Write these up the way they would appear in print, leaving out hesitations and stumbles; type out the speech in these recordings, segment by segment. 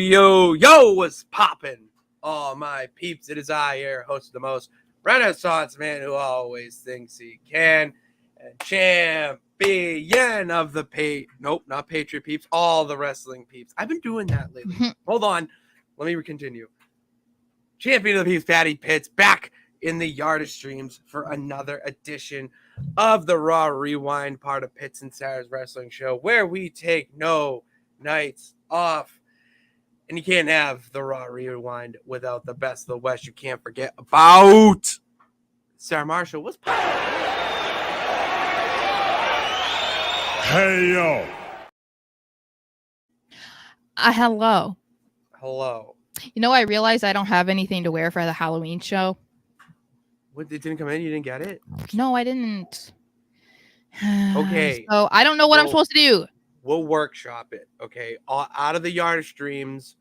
Yo, what's poppin'? All my peeps, it is I here, host of the most Renaissance man who always thinks he can, and champion of the not Patriot peeps, all the wrestling peeps. I've been doing that lately. Hold on, let me continue. Champion of the peeps, Patty Pitts, back in the Yardage Streams for another edition of the Raw Rewind, part of Pitts and Sara's wrestling show, where we take no nights off. And you can't have the Raw Rewind without the best of the West. You can't forget about Sara Marshall. What's poppin'? Hey, yo. Hello. Hello. You know, I realized I don't have anything to wear for the Halloween show. What, it didn't come in? You didn't get it? No, I didn't. Okay. So I don't know what I'm supposed to do. We'll workshop it, okay? Out of the Yard of Streams,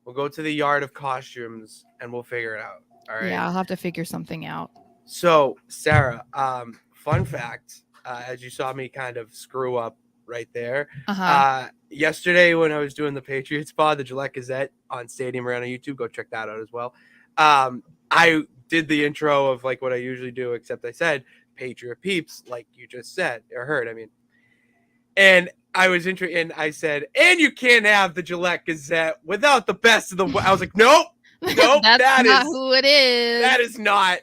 we'll go to the Yard of Costumes, and we'll figure it out, all right? Yeah, I'll have to figure something out. So, Sara, fun fact, as you saw me kind of screw up right there, yesterday when I was doing the Patriots pod, the Gillette Gazette on Stadium Around on YouTube, go check that out as well. I did the intro of like what I usually do, except I said Patriot peeps, like you just said, or heard, I mean. And I was and I said, and you can't have the Gillette Gazette without the best of the. I was like, nope, That's not who it is. That is not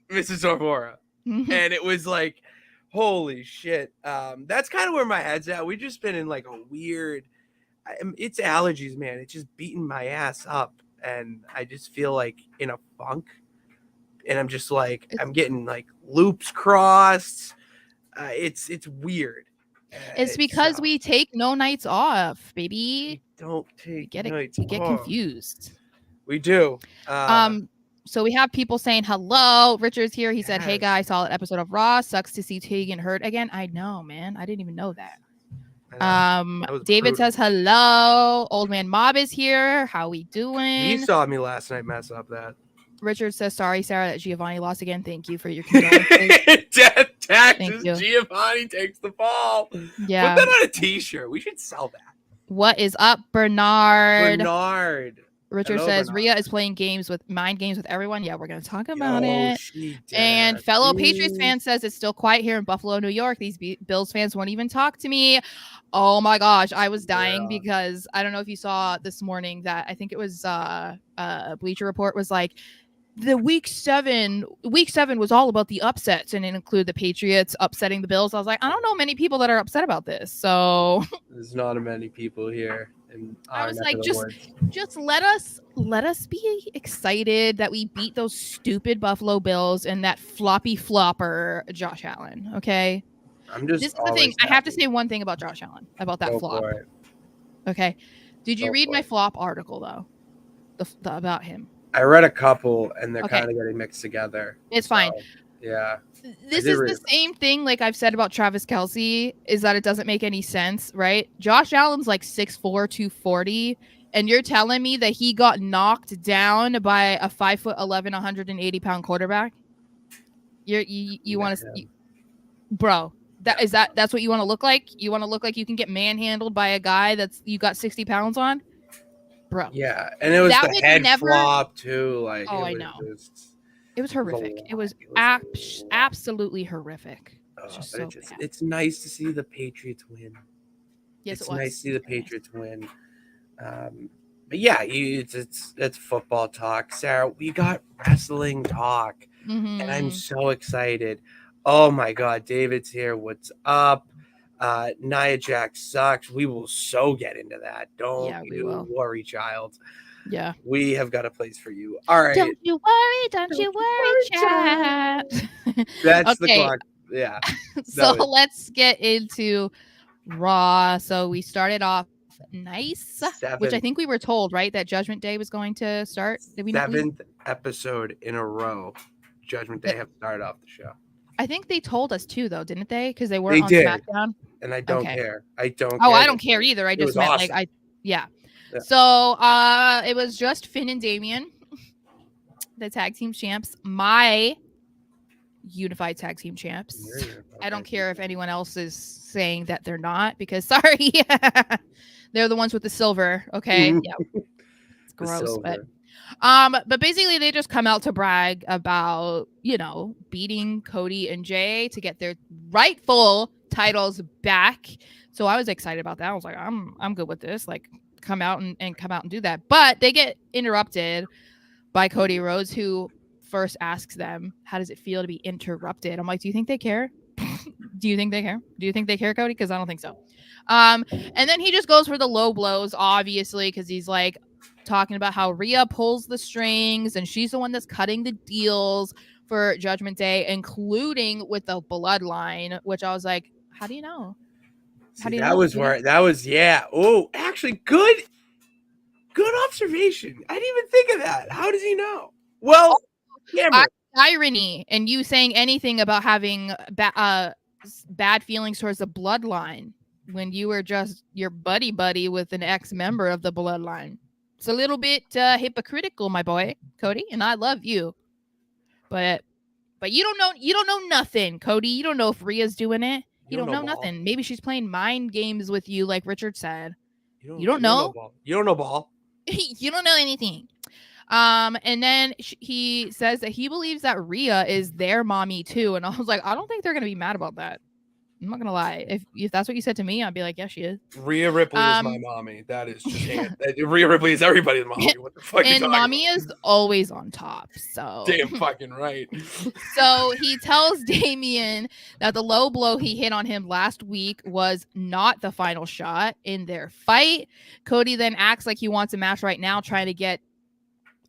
Mrs. Aurora. And it was like, holy shit. That's kind of where my head's at. We've just been in like a weird. It's allergies, man. It's just beating my ass up, and I just feel like in a funk. And I'm just like, I'm getting like loops crossed. It's weird. It's because we take no nights off, baby. We don't take nights off. You get confused. We do. So we have people saying hello. Richard's here. He said, "Hey guys, solid episode of Raw. Sucks to see Tegan hurt again." I know, man. I didn't even know that. David says hello. Old man Mob is here. How we doing? He saw me last night mess up that. Richard says, sorry, Sara, that Giovanni lost again. Thank you for your condolences. Death taxes. Giovanni takes the fall. Yeah. Put that on a t-shirt. We should sell that. What is up, Bernard? Richard says, Bernard. Rhea is playing mind games with everyone. Yeah, we're going to talk about it. And fellow Patriots fan says, it's still quiet here in Buffalo, New York. These Bills fans won't even talk to me. Oh my gosh, I was dying because I don't know if you saw this morning that I think it was Bleacher Report was like, the week seven was all about the upsets, and it included the Patriots upsetting the Bills. I was like, I don't know many people that are upset about this. So there's not many people here. I was like, just let us be excited that we beat those stupid Buffalo Bills and that floppy flopper Josh Allen. Okay. This is the thing. I have to say one thing about Josh Allen, about that flop. Okay. Did you read my flop article though? About him? I read a couple, and they're kind of getting mixed together. It's fine. Yeah. This is the same thing like I've said about Travis Kelce, is that it doesn't make any sense, right? Josh Allen's like 6'4", 240, and you're telling me that he got knocked down by a 5'11", 180-pound quarterback? You want to, bro? That's what you want to look like? You want to look like you can get manhandled by a guy you got 60 pounds on? Bro. Yeah, and it was the head flop too. Like, I know. It was horrific. It was absolutely horrific. It's nice to see the Patriots win. Yes, it's nice to see the Patriots win. But yeah, it's football talk, Sara. We got wrestling talk, and I'm so excited. Oh my God, David's here. What's up? Nia Jax sucks. We will so get into that. Don't worry, child. Yeah. We have got a place for you. All right. Don't you worry, chat. That's the clock. Yeah. So let's get into Raw. So we started off nice, which I think we were told, right, that Judgment Day was going to start. Did we 7th episode in a row. Judgment Day have started off the show. I think they told us too, though, didn't they? Because they were on SmackDown. And I don't care. I don't. Oh, I don't care either. I just meant awesome. Yeah. So it was just Finn and Damian, the tag team champs. My unified tag team champs. I don't care if anyone else is saying that they're not, because sorry, they're the ones with the silver. Okay. Yeah. It's gross. But basically they just come out to brag about, beating Cody and Jay to get their rightful titles back. So I was excited about that. I was like, I'm good with this. Like, come out and do that. But they get interrupted by Cody Rhodes, who first asks them, how does it feel to be interrupted? I'm like, do you think they care? Do you think they care? Do you think they care, Cody? Because I don't think so. And then he just goes for the low blows, obviously, because he's like talking about how Rhea pulls the strings and she's the one that's cutting the deals for Judgment Day, including with the bloodline, which I was like, how do you know? How do you know? Yeah. Oh, actually, good observation. I didn't even think of that. How does he know? Well, irony and you saying anything about having bad feelings towards the bloodline when you were just your buddy with an ex-member of the bloodline. It's a little bit hypocritical, my boy, Cody, and I love you. But you don't know nothing, Cody. You don't know if Rhea's doing it. You don't know nothing. Maybe she's playing mind games with you, like Richard said. You don't know. You don't know ball. You don't know anything. And then he says that he believes that Rhea is their mommy too. And I was like, I don't think they're gonna be mad about that. I'm not gonna lie. If that's what you said to me, I'd be like, yeah, she is. Rhea Ripley is my mommy. That is just Rhea Ripley is everybody's mommy. What the fuck? And mommy is always on top. So damn fucking right. So he tells Damian that the low blow he hit on him last week was not the final shot in their fight. Cody then acts like he wants a match right now, trying to get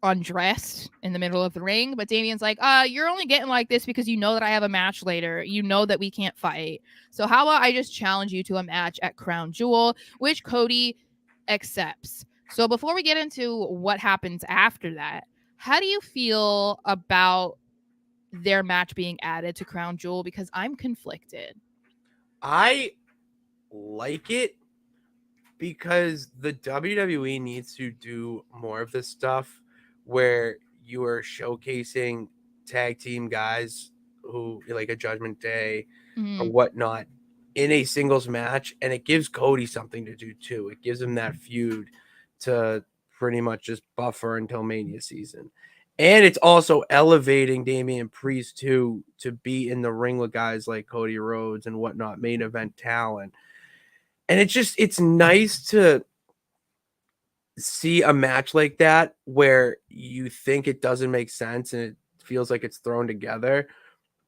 undressed in the middle of the ring, but Damian's like, you're only getting like this because you know that I have a match later. You know that we can't fight. So how about I just challenge you to a match at Crown Jewel, which Cody accepts. So before we get into what happens after that, how do you feel about their match being added to Crown Jewel? Because I'm conflicted. I like it because the WWE needs to do more of this stuff where you are showcasing tag team guys who like a Judgment Day or whatnot in a singles match, and it gives Cody something to do too. It gives him that feud to pretty much just buffer until Mania season. And it's also elevating Damian Priest to be in the ring with guys like Cody Rhodes and whatnot, main event talent. And it's nice to see a match like that where you think it doesn't make sense and it feels like it's thrown together.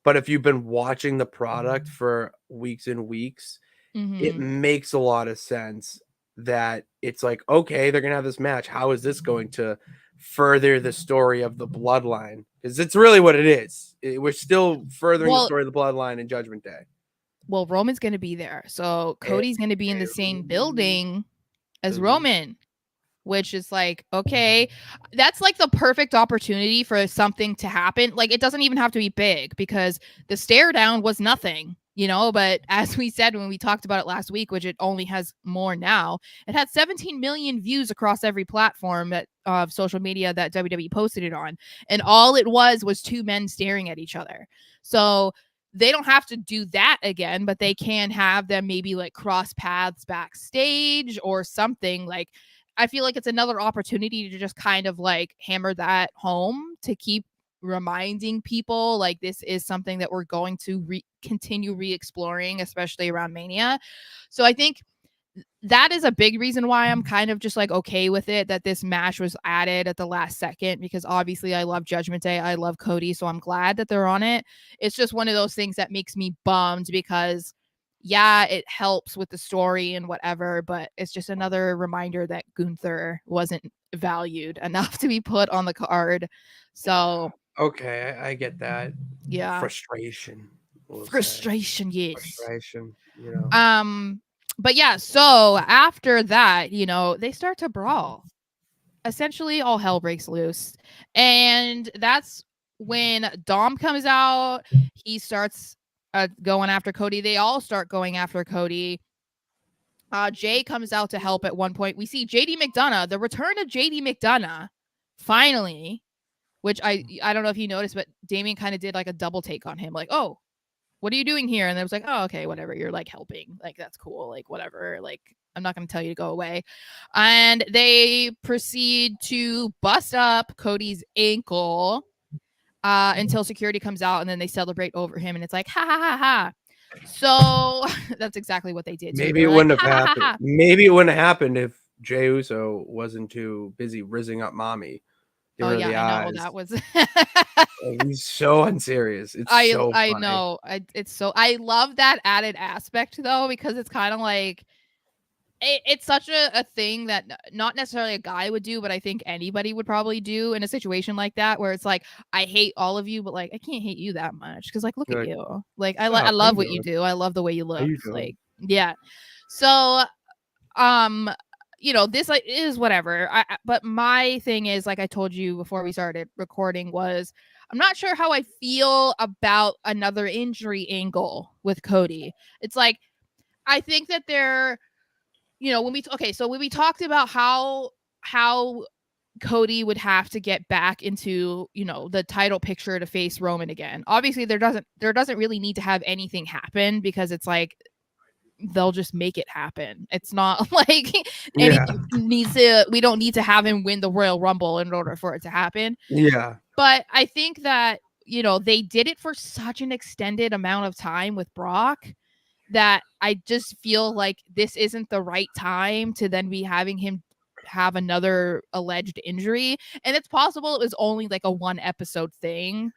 But if you've been watching the product for weeks and weeks, it makes a lot of sense that it's like, okay, they're going to have this match. How is this going to further the story of the bloodline? Because it's really what it is. We're still furthering the story of the bloodline in Judgment Day. Well, Roman's going to be there. So Cody's going to be in the same building as Roman, which is like, okay, that's like the perfect opportunity for something to happen. Like, it doesn't even have to be big because the stare down was nothing, but as we said when we talked about it last week, which it only has more now, it had 17 million views across every platform of social media that WWE posted it on. And all it was two men staring at each other. So they don't have to do that again, but they can have them maybe like cross paths backstage or something. Like, I feel like it's another opportunity to just kind of like hammer that home to keep reminding people like this is something that we're going to continue re-exploring, especially around Mania. So I think that is a big reason why I'm kind of just like okay with it, that this match was added at the last second, because obviously I love Judgment Day. I love Cody. So I'm glad that they're on it. It's just one of those things that makes me bummed because yeah, it helps with the story and whatever, but it's just another reminder that Gunther wasn't valued enough to be put on the card. So okay, I get that. Yeah. Frustration. Yes. Frustration. But yeah, so after that, they start to brawl. Essentially, all hell breaks loose. And that's when Dom comes out. He starts going after Cody. They all start going after Cody. Jay comes out to help at one point. We see JD McDonough, the return of JD McDonough, finally, which I don't know if you noticed, but Damian kind of did like a double take on him. Like, oh, what are you doing here? And I was like, oh, okay, whatever. You're like helping. Like, that's cool. Like, whatever. Like, I'm not going to tell you to go away. And they proceed to bust up Cody's ankle until security comes out, and then they celebrate over him, and it's like, ha ha ha ha. So that's exactly what they did. Maybe it wouldn't have happened. Maybe it wouldn't have happened if Jey Uso wasn't too busy rizzing up mommy. Oh yeah, I know that was. He's so unserious. It's so funny. I know. I love that added aspect though, because it's kind of like it's such a thing that not necessarily a guy would do, but I think anybody would probably do in a situation like that, where it's like, I hate all of you, but like I can't hate you that much because like look at you, like I love what you do. I love the way you look. Like yeah, so this like is whatever. But my thing is, like I told you before we started recording, was I'm not sure how I feel about another injury angle with Cody. It's like I think that they're, when we talked about how Cody would have to get back into, the title picture to face Roman again. Obviously, there doesn't really need to have anything happen, because it's like they'll just make it happen. It's not like anything we don't need to have him win the Royal Rumble in order for it to happen. Yeah. But I think that, they did it for such an extended amount of time with Brock that I just feel like this isn't the right time to then be having him have another alleged injury. And it's possible it was only like a 1 episode thing.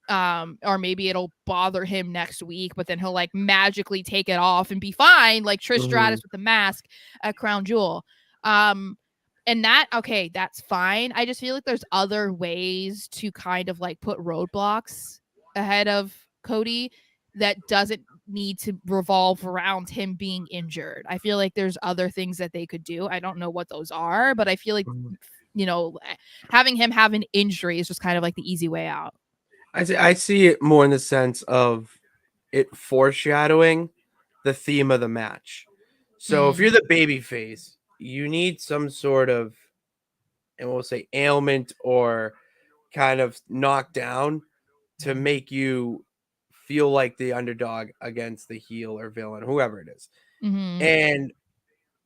Or maybe it'll bother him next week, but then he'll like magically take it off and be fine, like Trish Stratus with the mask at Crown Jewel. And that's fine. I just feel like there's other ways to kind of like put roadblocks ahead of Cody that doesn't need to revolve around him being injured. I feel like there's other things that they could do. I don't know what those are, but I feel like, having him have an injury is just kind of like the easy way out. I see it more in the sense of it foreshadowing the theme of the match. So if you're the baby face, you need some sort of, and we'll say ailment or kind of knockdown to make you feel like the underdog against the heel or villain, whoever it is. And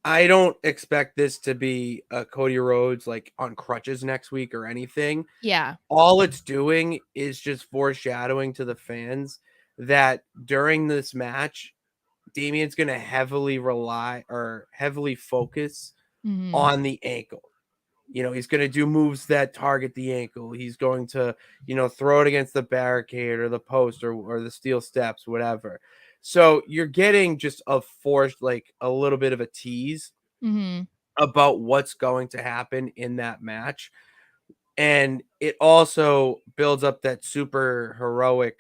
I don't expect this to be a Cody Rhodes like on crutches next week or anything. Yeah. All it's doing is just foreshadowing to the fans that during this match, Damien's going to heavily focus on the ankle. He's going to do moves that target the ankle. He's going to, throw it against the barricade or the post or the steel steps, whatever. So you're getting just a little bit of a tease about what's going to happen in that match. And it also builds up that super heroic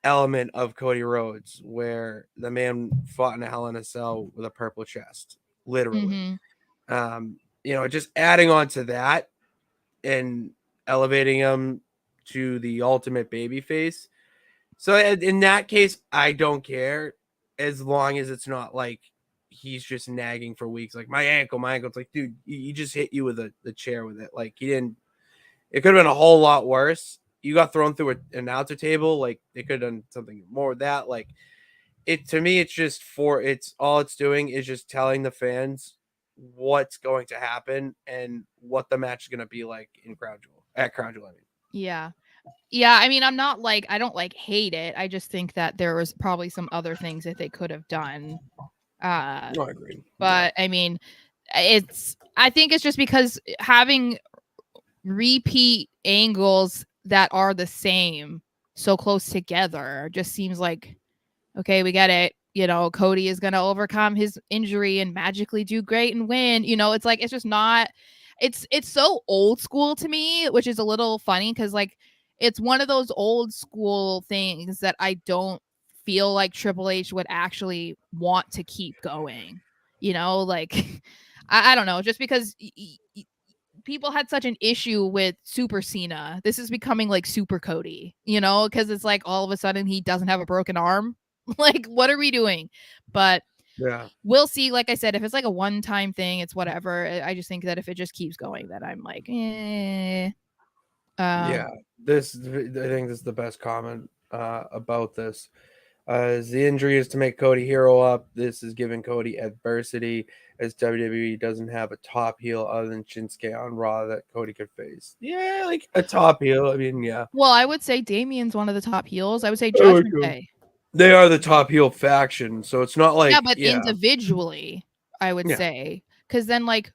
element of Cody Rhodes, where the man fought in a Hell in a Cell with a purple chest, literally. Just adding on to that and elevating him to the ultimate babyface. So in that case, I don't care, as long as it's not like he's just nagging for weeks. Like my ankle. It's like, dude, he just hit you with the chair with it. Like he didn't. It could have been a whole lot worse. You got thrown through an announcer table. Like they could have done something more with that. Like to me, it's just all it's doing is just telling the fans what's going to happen and what the match is going to be like at Crown Jewel. Yeah. I mean, I don't like hate it. I just think that there was probably some other things that they could have done. I agree. But I mean, I think it's just because having repeat angles that are the same so close together just seems like, okay, we get it. Cody is going to overcome his injury and magically do great and win. It's like, it's just not, it's so old school to me, which is a little funny because like it's one of those old school things that I don't feel like Triple H would actually want to keep going. Like I don't know, just because people had such an issue with Super Cena. This is becoming like Super Cody, because it's like all of a sudden he doesn't have a broken arm. Like, what are we doing? But yeah, we'll see. Like I said, if it's like a one-time thing, it's whatever. I just think that if it just keeps going, that I'm like, yeah. I think this is the best comment about this. As the injury is to make Cody hero up, this is giving Cody adversity, as WWE doesn't have a top heel other than Shinsuke on Raw that Cody could face. Yeah, like a top heel. I mean, yeah. Well, I would say Damien's one of the top heels. I would say Judgment Day. They are the top heel faction, so it's not like but individually, I would say, because then like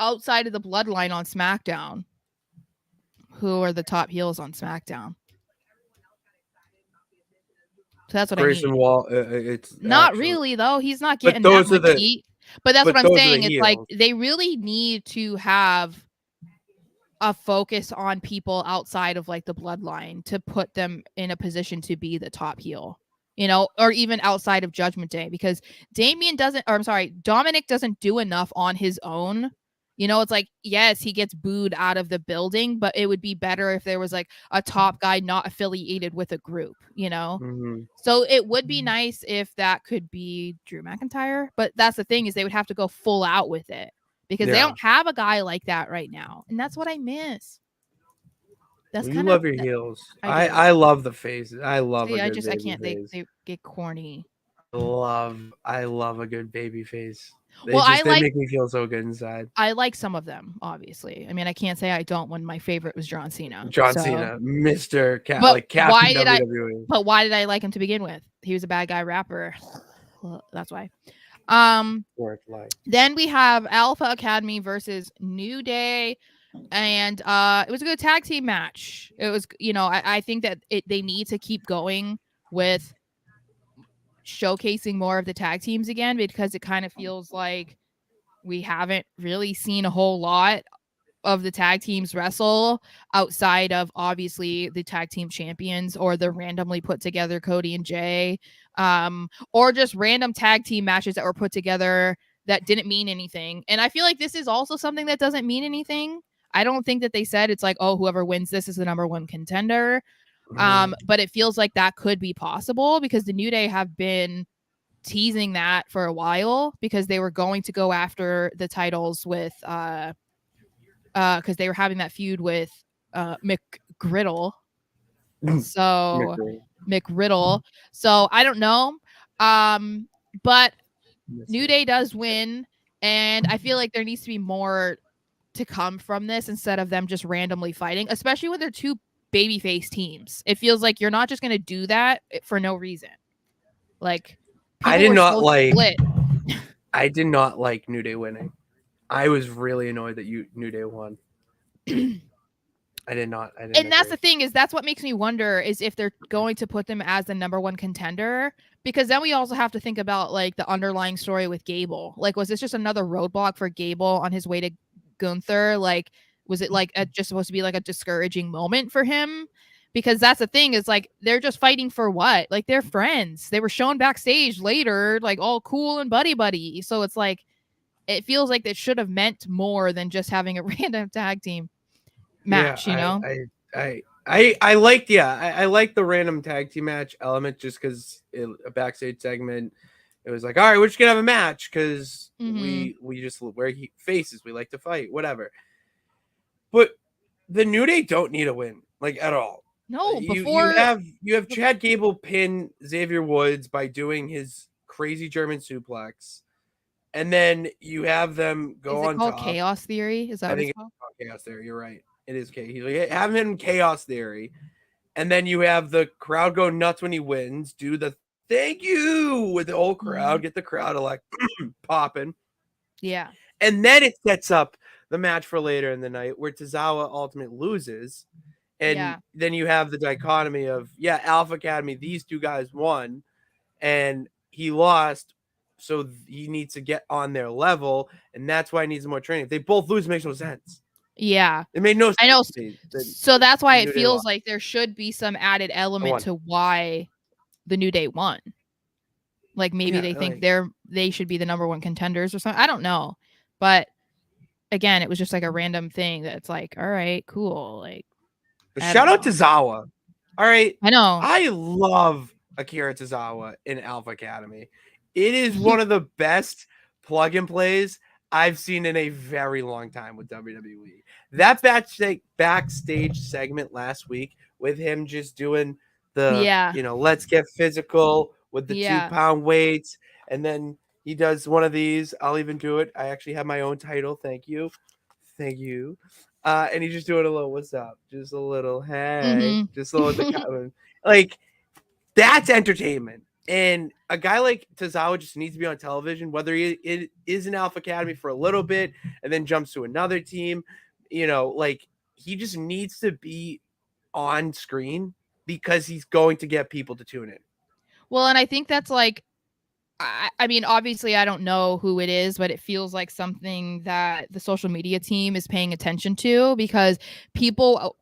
outside of the bloodline on SmackDown, who are the top heels on SmackDown? So that's what Grayson I mean. Wall. It's not actually, really though. He's not getting that much heat. But that's what I'm saying. It's like they really need to have a focus on people outside of like the bloodline to put them in a position to be the top heel, you know, or even outside of Judgment Day, because Dominic doesn't do enough on his own. You know, it's like, yes, he gets booed out of the building, but it would be better if there was like a top guy not affiliated with a group, you know? Mm-hmm. So it would be nice if that could be Drew McIntyre, but that's the thing, is they would have to go full out with it, because they don't have a guy like that right now. And that's what I miss. That's you love your heels. I love the faces. I love a good I can't face. They get corny. I love a good baby face. They make me feel so good inside. I like some of them, obviously. I mean, I can't say I don't when my favorite was John Cena. Cena, Mr. Captain WWE. But why did I like him to begin with? He was a bad guy rapper. Well, that's why. Then we have Alpha Academy versus New Day, and it was a good tag team match. It was, you know, I think that they need to keep going with showcasing more of the tag teams again, because it kind of feels like we haven't really seen a whole lot of the tag teams wrestle outside of obviously the tag team champions or the randomly put together Cody and Jay, or just random tag team matches that were put together that didn't mean anything. And I feel like this is also something that doesn't mean anything. I don't think that they said it's like, oh, whoever wins this is the number one contender. But it feels like that could be possible, because the New Day have been teasing that for a while, because they were going to go after the titles with because they were having that feud with McGriddle. So McRiddle. So I don't know. But New Day does win, and I feel like there needs to be more to come from this instead of them just randomly fighting, especially when they're two babyface teams. It feels like you're not just going to do that for no reason. Like, I did not like New Day winning. I was really annoyed that New Day won. I did not. And that's the thing, is that's what makes me wonder is if they're going to put them as the number one contender, because then we also have to think about like the underlying story with Gable. Like, was this just another roadblock for Gable on his way to Gunther? Like, was it like just supposed to be like a discouraging moment for him? Because that's the thing, is like, they're just fighting for what? Like, they're friends. They were shown backstage later, like all cool and buddy. So it's like, it feels like it should have meant more than just having a random tag team match, you know? I liked I liked the random tag team match element, just because a backstage segment, it was like, all right, we're just gonna have a match because we just wear faces, we like to fight, whatever. But the New Day don't need a win, like, at all. No, you have Chad Gable pin Xavier Woods by doing his crazy German suplex, and then you have them go on top. Chaos Theory? Is that what it's called? Chaos Theory. You're right. It is Chaos. Have him Chaos Theory, and then you have the crowd go nuts when he wins. Do the thank you with the whole crowd. Get the crowd popping. Yeah. And then it sets up the match for later in the night where Tozawa ultimately loses. And then you have the dichotomy of, Alpha Academy, these two guys won, and he lost, so he needs to get on their level, and that's why he needs more training. If they both lose, it makes no sense. Yeah. It made no sense. I know. So that's why it feels like there should be some added element to why the New Day won. Like, maybe they think they should be the number one contenders or something. I don't know. But again, it was just like a random thing that's like, all right, cool. Like, shout out to Tozawa. All right. I know. I love Akira Tozawa in Alpha Academy. It is one of the best plug and plays I've seen in a very long time with WWE. That backstage segment last week with him just doing let's get physical with the 2-pound weights. And then he does one of these. I'll even do it. I actually have my own title. Thank you. And he's just doing a little, what's up? Just a little, hey, just a little, like, that's entertainment. And a guy like Tozawa just needs to be on television, whether he is in Alpha Academy for a little bit and then jumps to another team. Like, he just needs to be on screen because he's going to get people to tune in. Well, and I think that's like, I mean, obviously, I don't know who it is, but it feels like something that the social media team is paying attention to, because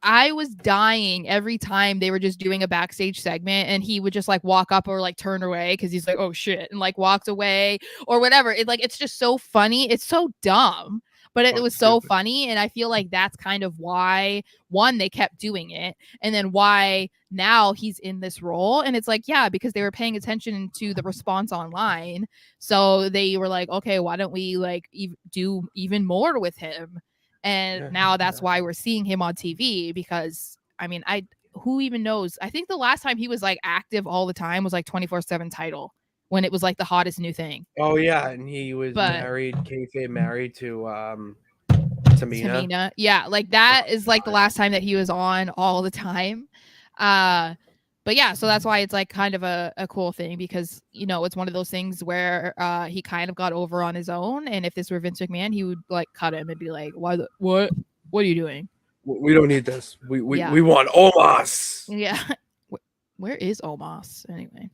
I was dying every time they were just doing a backstage segment and he would just like walk up or like turn away because he's like, oh shit, and like walks away or whatever. It's just so funny. It's so dumb. But it was so funny, and I feel like that's kind of why, one, they kept doing it, and then why now he's in this role. And it's like, yeah, because they were paying attention to the response online, so they were like, okay, why don't we like do even more with him? And now that's why we're seeing him on TV, because I mean, who even knows? I think the last time he was like active all the time was like 24/7 title, when it was like the hottest new thing. Oh yeah, and he was kayfabe married to Tamina. Yeah, like that is like the last time that he was on all the time. But yeah, so that's why it's like kind of a cool thing, because it's one of those things where he kind of got over on his own, and if this were Vince McMahon, he would like cut him and be like, what are you doing? We don't need this. We want Omos. Yeah. Where is Omos anyway?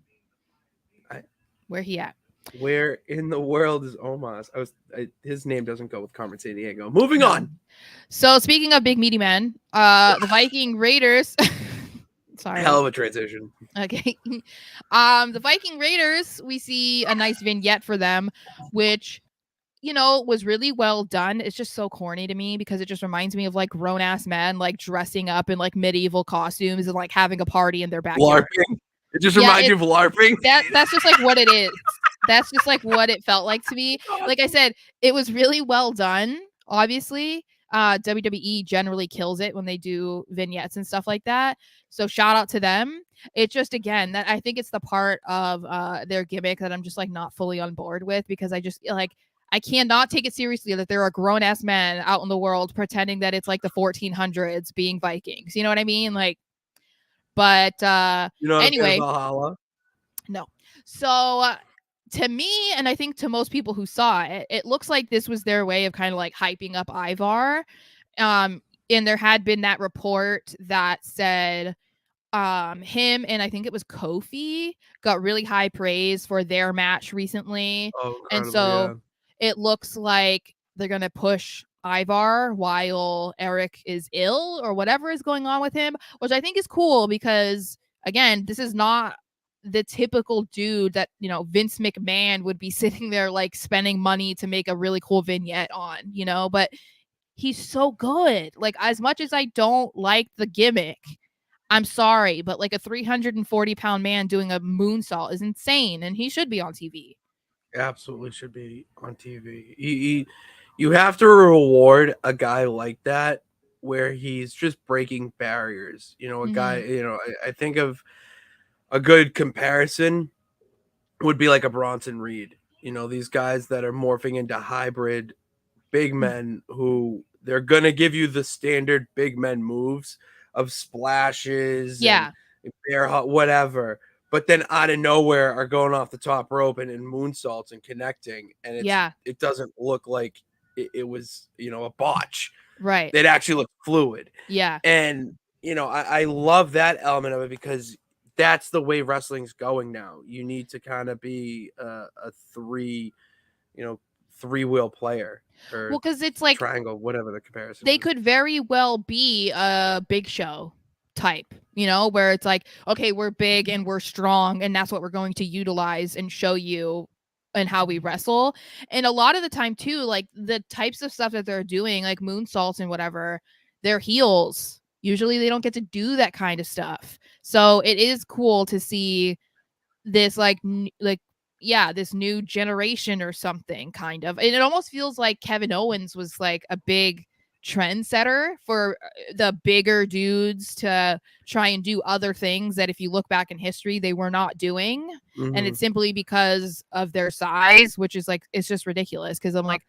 Where he at? Where in the world is Omos? His name doesn't go with Carmen Sandiego. Moving on. So speaking of big meaty men, the Viking Raiders. Sorry. Hell of a transition. Okay. The Viking Raiders, we see a nice vignette for them, which was really well done. It's just so corny to me because it just reminds me of like grown ass men like dressing up in like medieval costumes and like having a party in their backyard. LARPing. It just reminds you of LARPing. That's just like what it is. That's just like what it felt like to me. Like I said, it was really well done. Obviously, WWE generally kills it when they do vignettes and stuff like that. So shout out to them. It's just, again, that I think it's the part of their gimmick that I'm just like not fully on board with, because I just like, I cannot take it seriously that there are grown ass men out in the world pretending that it's like the 1400s being Vikings. You know what I mean? Like, but anyway, no. So to me, and I think to most people who saw it, it looks like this was their way of kind of like hyping up Ivar. And there had been that report that said him and I think it was Kofi got really high praise for their match recently. And so it looks like they're going to push Ivar while Eric is ill or whatever is going on with him, which I think is cool because, again, this is not the typical dude that, Vince McMahon would be sitting there like spending money to make a really cool vignette on, but he's so good. Like, as much as I don't like the gimmick, I'm sorry, but like a 340-pound man doing a moonsault is insane, and he should be on TV. Absolutely should be on TV. You have to reward a guy like that where he's just breaking barriers. A guy, I think of a good comparison would be like a Bronson Reed. These guys that are morphing into hybrid big men who they're going to give you the standard big men moves of splashes and bear hug, whatever. But then out of nowhere are going off the top rope and moonsaults and connecting. And it doesn't look like it was, a botch. Right. It actually looked fluid. Yeah. And, I love that element of it because that's the way wrestling's going now. You need to kind of be a three-wheel player. Well, because it's like triangle, whatever the comparison. They could very well be a Big Show type, where it's like, okay, we're big and we're strong, and that's what we're going to utilize and show you and how we wrestle. And a lot of the time too, like the types of stuff that they're doing, like moonsaults and whatever, they're heels. Usually they don't get to do that kind of stuff. So it is cool to see this this new generation or something, kind of. And it almost feels like Kevin Owens was like a big trendsetter for the bigger dudes to try and do other things that if you look back in history they were not doing. And it's simply because of their size, which is like, it's just ridiculous, because I'm like,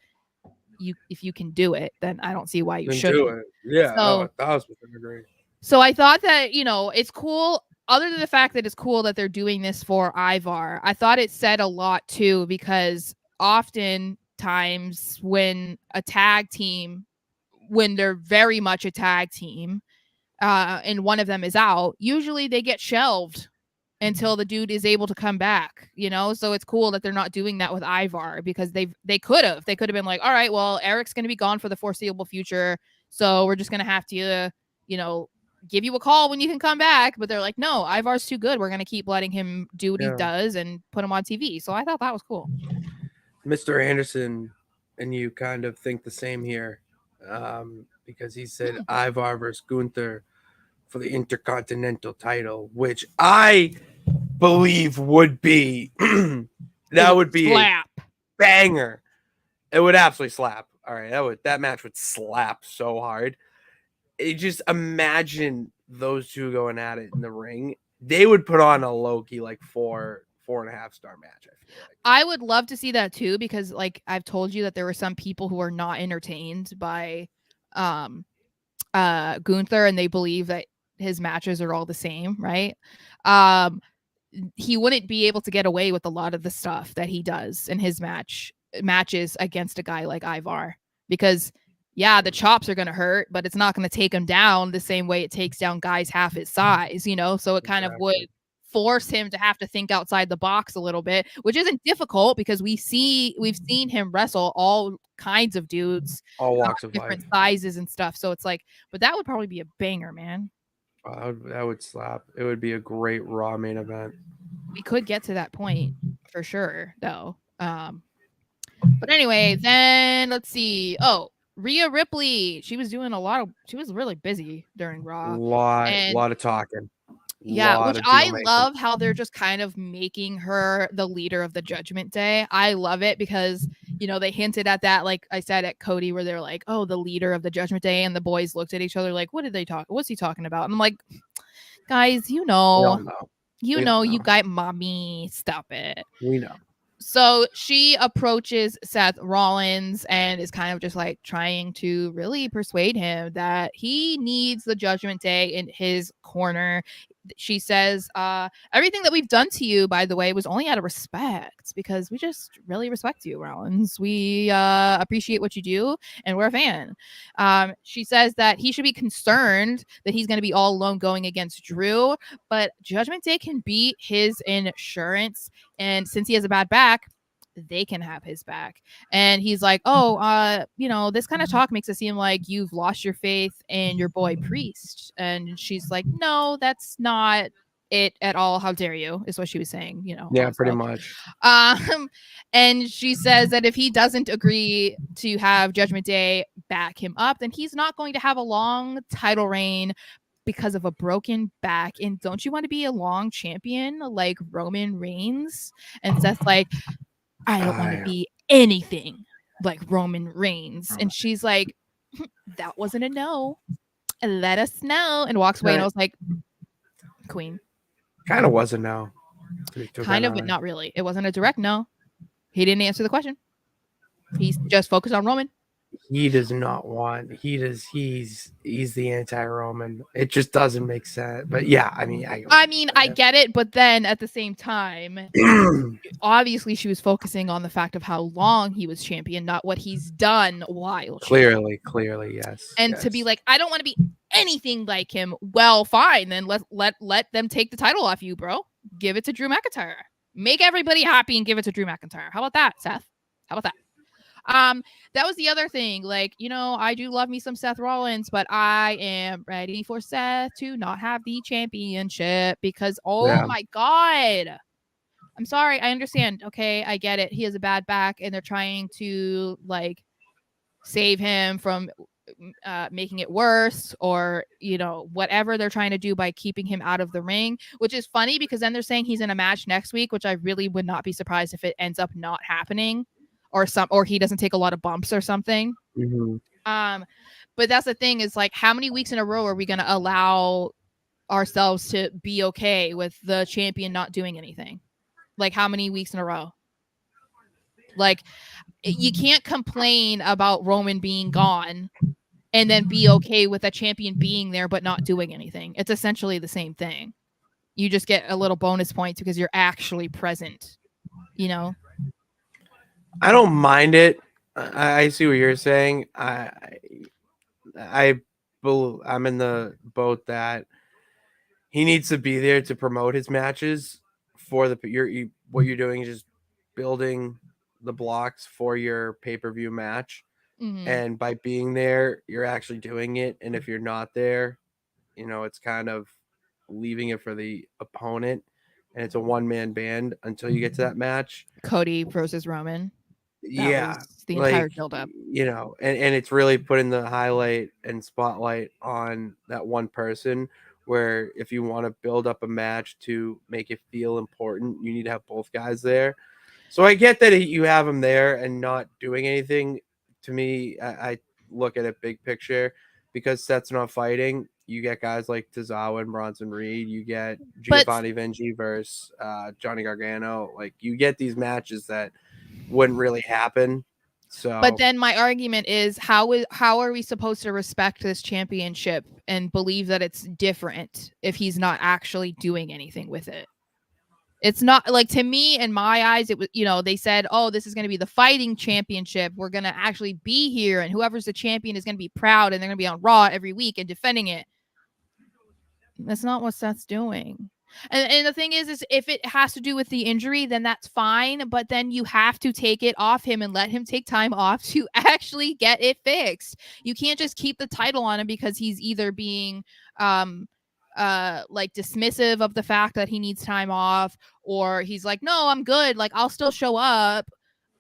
if you can do it, then I don't see why you shouldn't do it. Yeah, so, 1,000% agree. So I thought that, it's cool. Other than the fact that it's cool that they're doing this for Ivar, I thought it said a lot too, because oftentimes when a tag team, when they're very much a tag team, and one of them is out, usually they get shelved until the dude is able to come back, so it's cool that they're not doing that with Ivar, because they could have been like, all right, well, Eric's going to be gone for the foreseeable future, so we're just going to have to give you a call when you can come back. But they're like, no, Ivar's too good, we're going to keep letting him do what he does and put him on TV. So I thought that was cool. Mr. Anderson and you kind of think the same here, because he said Ivar versus Gunther for the Intercontinental title, which I believe would be that would be slap. A banger. It would absolutely slap. All right, that match would slap so hard. Just imagine those two going at it in the ring. They would put on a low-key like 4.5 star match. I feel like I would love to see that too, because like I've told you that there were some people who are not entertained by Gunther, and they believe that his matches are all the same, right? He wouldn't be able to get away with a lot of the stuff that he does in his matches against a guy like Ivar, because the chops are going to hurt, but it's not going to take him down the same way it takes down guys half his size, so it kind of would force him to have to think outside the box a little bit, which isn't difficult, because we've seen him wrestle all kinds of dudes, all walks of different life, sizes and stuff. So it's like, but that would probably be a banger, man. That would slap. It would be a great Raw main event. We could get to that point for sure, though. But anyway, then let's see. Oh, Rhea Ripley. She was doing she was really busy during Raw. A lot of talking. Yeah, which I love how they're just kind of making her the leader of the Judgment Day. I love it because, they hinted at that, like I said, at Cody, where they're like, oh, the leader of the Judgment Day. And the boys looked at each other like, what did they talk? What's he talking about? And I'm like, guys, you got mommy. Stop it. We know. So she approaches Seth Rollins and is kind of just like trying to really persuade him that he needs the Judgment Day in his corner. She says, everything that we've done to you, by the way, was only out of respect, because we just really respect you, Rollins. We appreciate what you do, and we're a fan. She says that he should be concerned that he's going to be all alone going against Drew, but Judgment Day can be his insurance. And since he has a bad back, they can have his back. And he's like, this kind of talk makes it seem like you've lost your faith in your boy Priest. And she's like, no, that's not it at all. How dare you, is what she was saying, Yeah, also. pretty much. And she says that if he doesn't agree to have Judgment Day back him up, then he's not going to have a long title reign because of a broken back. And don't you want to be a long champion like Roman Reigns? And Seth's like, I don't want to be anything like Roman Reigns. And she's like, that wasn't a no. Let us know. And walks away. And I was like, Queen. Kind of was a no. Kind of, but not really. It wasn't a direct no. He didn't answer the question. He's just focused on Roman. He does not want. He's the anti-Roman. It just doesn't make sense. But yeah, I get it, but then at the same time, obviously she was focusing on the fact of how long he was champion, not what he's done while. Clearly, yes. And yes. To be like, I don't want to be anything like him. Well, fine, then let them take the title off you, bro. Give it to Drew McIntyre. Make everybody happy and give it to Drew McIntyre. How about that, Seth? How about that? That was the other thing. Like, I do love me some Seth Rollins, but I am ready for Seth to not have the championship because, my God. I'm sorry. I understand. Okay. I get it. He has a bad back and they're trying to like save him from making it worse or, whatever they're trying to do by keeping him out of the ring, which is funny because then they're saying he's in a match next week, which I really would not be surprised if it ends up not happening. Or he doesn't take a lot of bumps or something. Mm-hmm. But that's the thing is like, how many weeks in a row are we going to allow ourselves to be okay with the champion not doing anything? Like, how many weeks in a row? Like, you can't complain about Roman being gone and then be okay with a champion being there but not doing anything. It's essentially the same thing. You just get a little bonus points because you're actually present, you know? I don't mind it. I see what you're saying. I'm in the boat that he needs to be there to promote his matches for what you're doing is just building the blocks for your pay-per-view match. Mm-hmm. And by being there, you're actually doing it. And if you're not there, it's kind of leaving it for the opponent. And it's a one-man band until you get to that match. Cody versus Roman. That Yeah. was the entire Like, build-up. And it's really putting the highlight and spotlight on that one person, where if you want to build up a match to make it feel important, you need to have both guys there. So I get that you have him there and not doing anything. To me, I look at it big picture, because Seth's not fighting. You get guys like Tozawa and Bronson Reed. You get Giovanni Vinci versus Johnny Gargano. Like, you get these matches that wouldn't really happen. So, but then my argument is, how are we supposed to respect this championship and believe that it's different if he's not actually doing anything with it? It's not like, to me, in my eyes, it was, they said, oh, this is going to be the fighting championship. We're going to actually be here, and whoever's the champion is going to be proud, and they're going to be on Raw every week and defending it. That's not what Seth's doing. And the thing is if it has to do with the injury, then that's fine. But then you have to take it off him and let him take time off to actually get it fixed. You can't just keep the title on him because he's either being like dismissive of the fact that he needs time off, or he's like, no, I'm good. Like, I'll still show up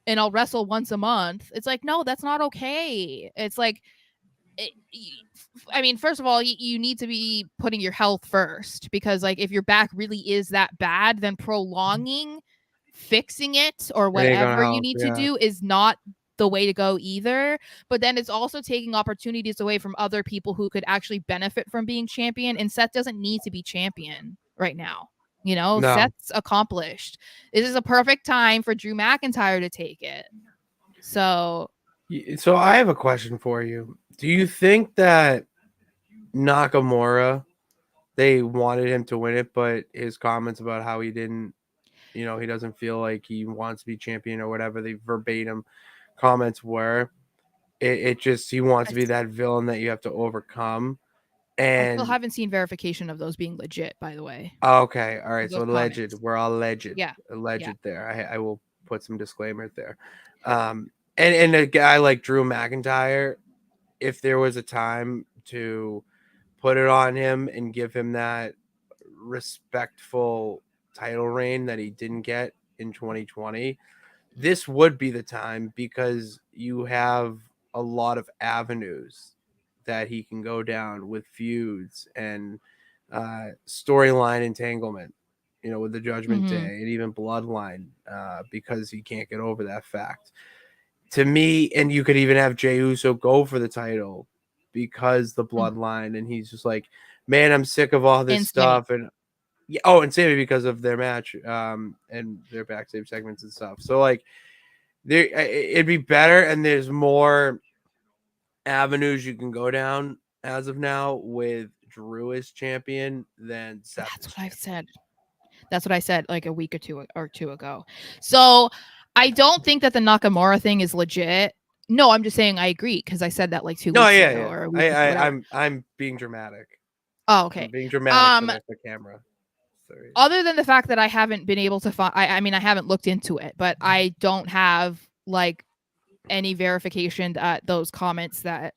and I'll wrestle once a month. It's like, no, that's not okay. It's like, I mean, first of all, you need to be putting your health first, because like, if your back really is that bad, then prolonging fixing it or whatever you need to do is not the way to go either. But then it's also taking opportunities away from other people who could actually benefit from being champion. And Seth doesn't need to be champion right now. No. Seth's accomplished. This is a perfect time for Drew McIntyre to take it. So I have a question for you. Do you think that Nakamura, they wanted him to win it, but his comments about how he didn't, he doesn't feel like he wants to be champion or whatever, the verbatim comments were, it just, he wants to be that villain that you have to overcome. And I still haven't seen verification of those being legit, by the way. Okay. All right. So alleged. We're all alleged. Yeah. Alleged there. I will put some disclaimers there. And a guy like Drew McIntyre, if there was a time to put it on him and give him that respectful title reign that he didn't get in 2020, this would be the time, because you have a lot of avenues that he can go down with feuds and storyline entanglement, with the Judgment Day and even Bloodline, because he can't get over that fact. To me, and you could even have Jey Uso go for the title because the Bloodline, and he's just like, man, I'm sick of all this stuff. And and Sammy, because of their match and their backstage segments and stuff. So like, it'd be better, and there's more avenues you can go down as of now with Drew as champion than Seth. That's what I've said. That's what I said like a week or two ago. So I don't think that the Nakamura thing is legit. No, I'm just saying I agree, because I said that like 2 weeks ago or a week ago. I'm being dramatic. Oh, okay. I'm being dramatic for the camera. Sorry. Other than the fact that I haven't been able to find, I mean, I haven't looked into it, but I don't have like any verification that those comments that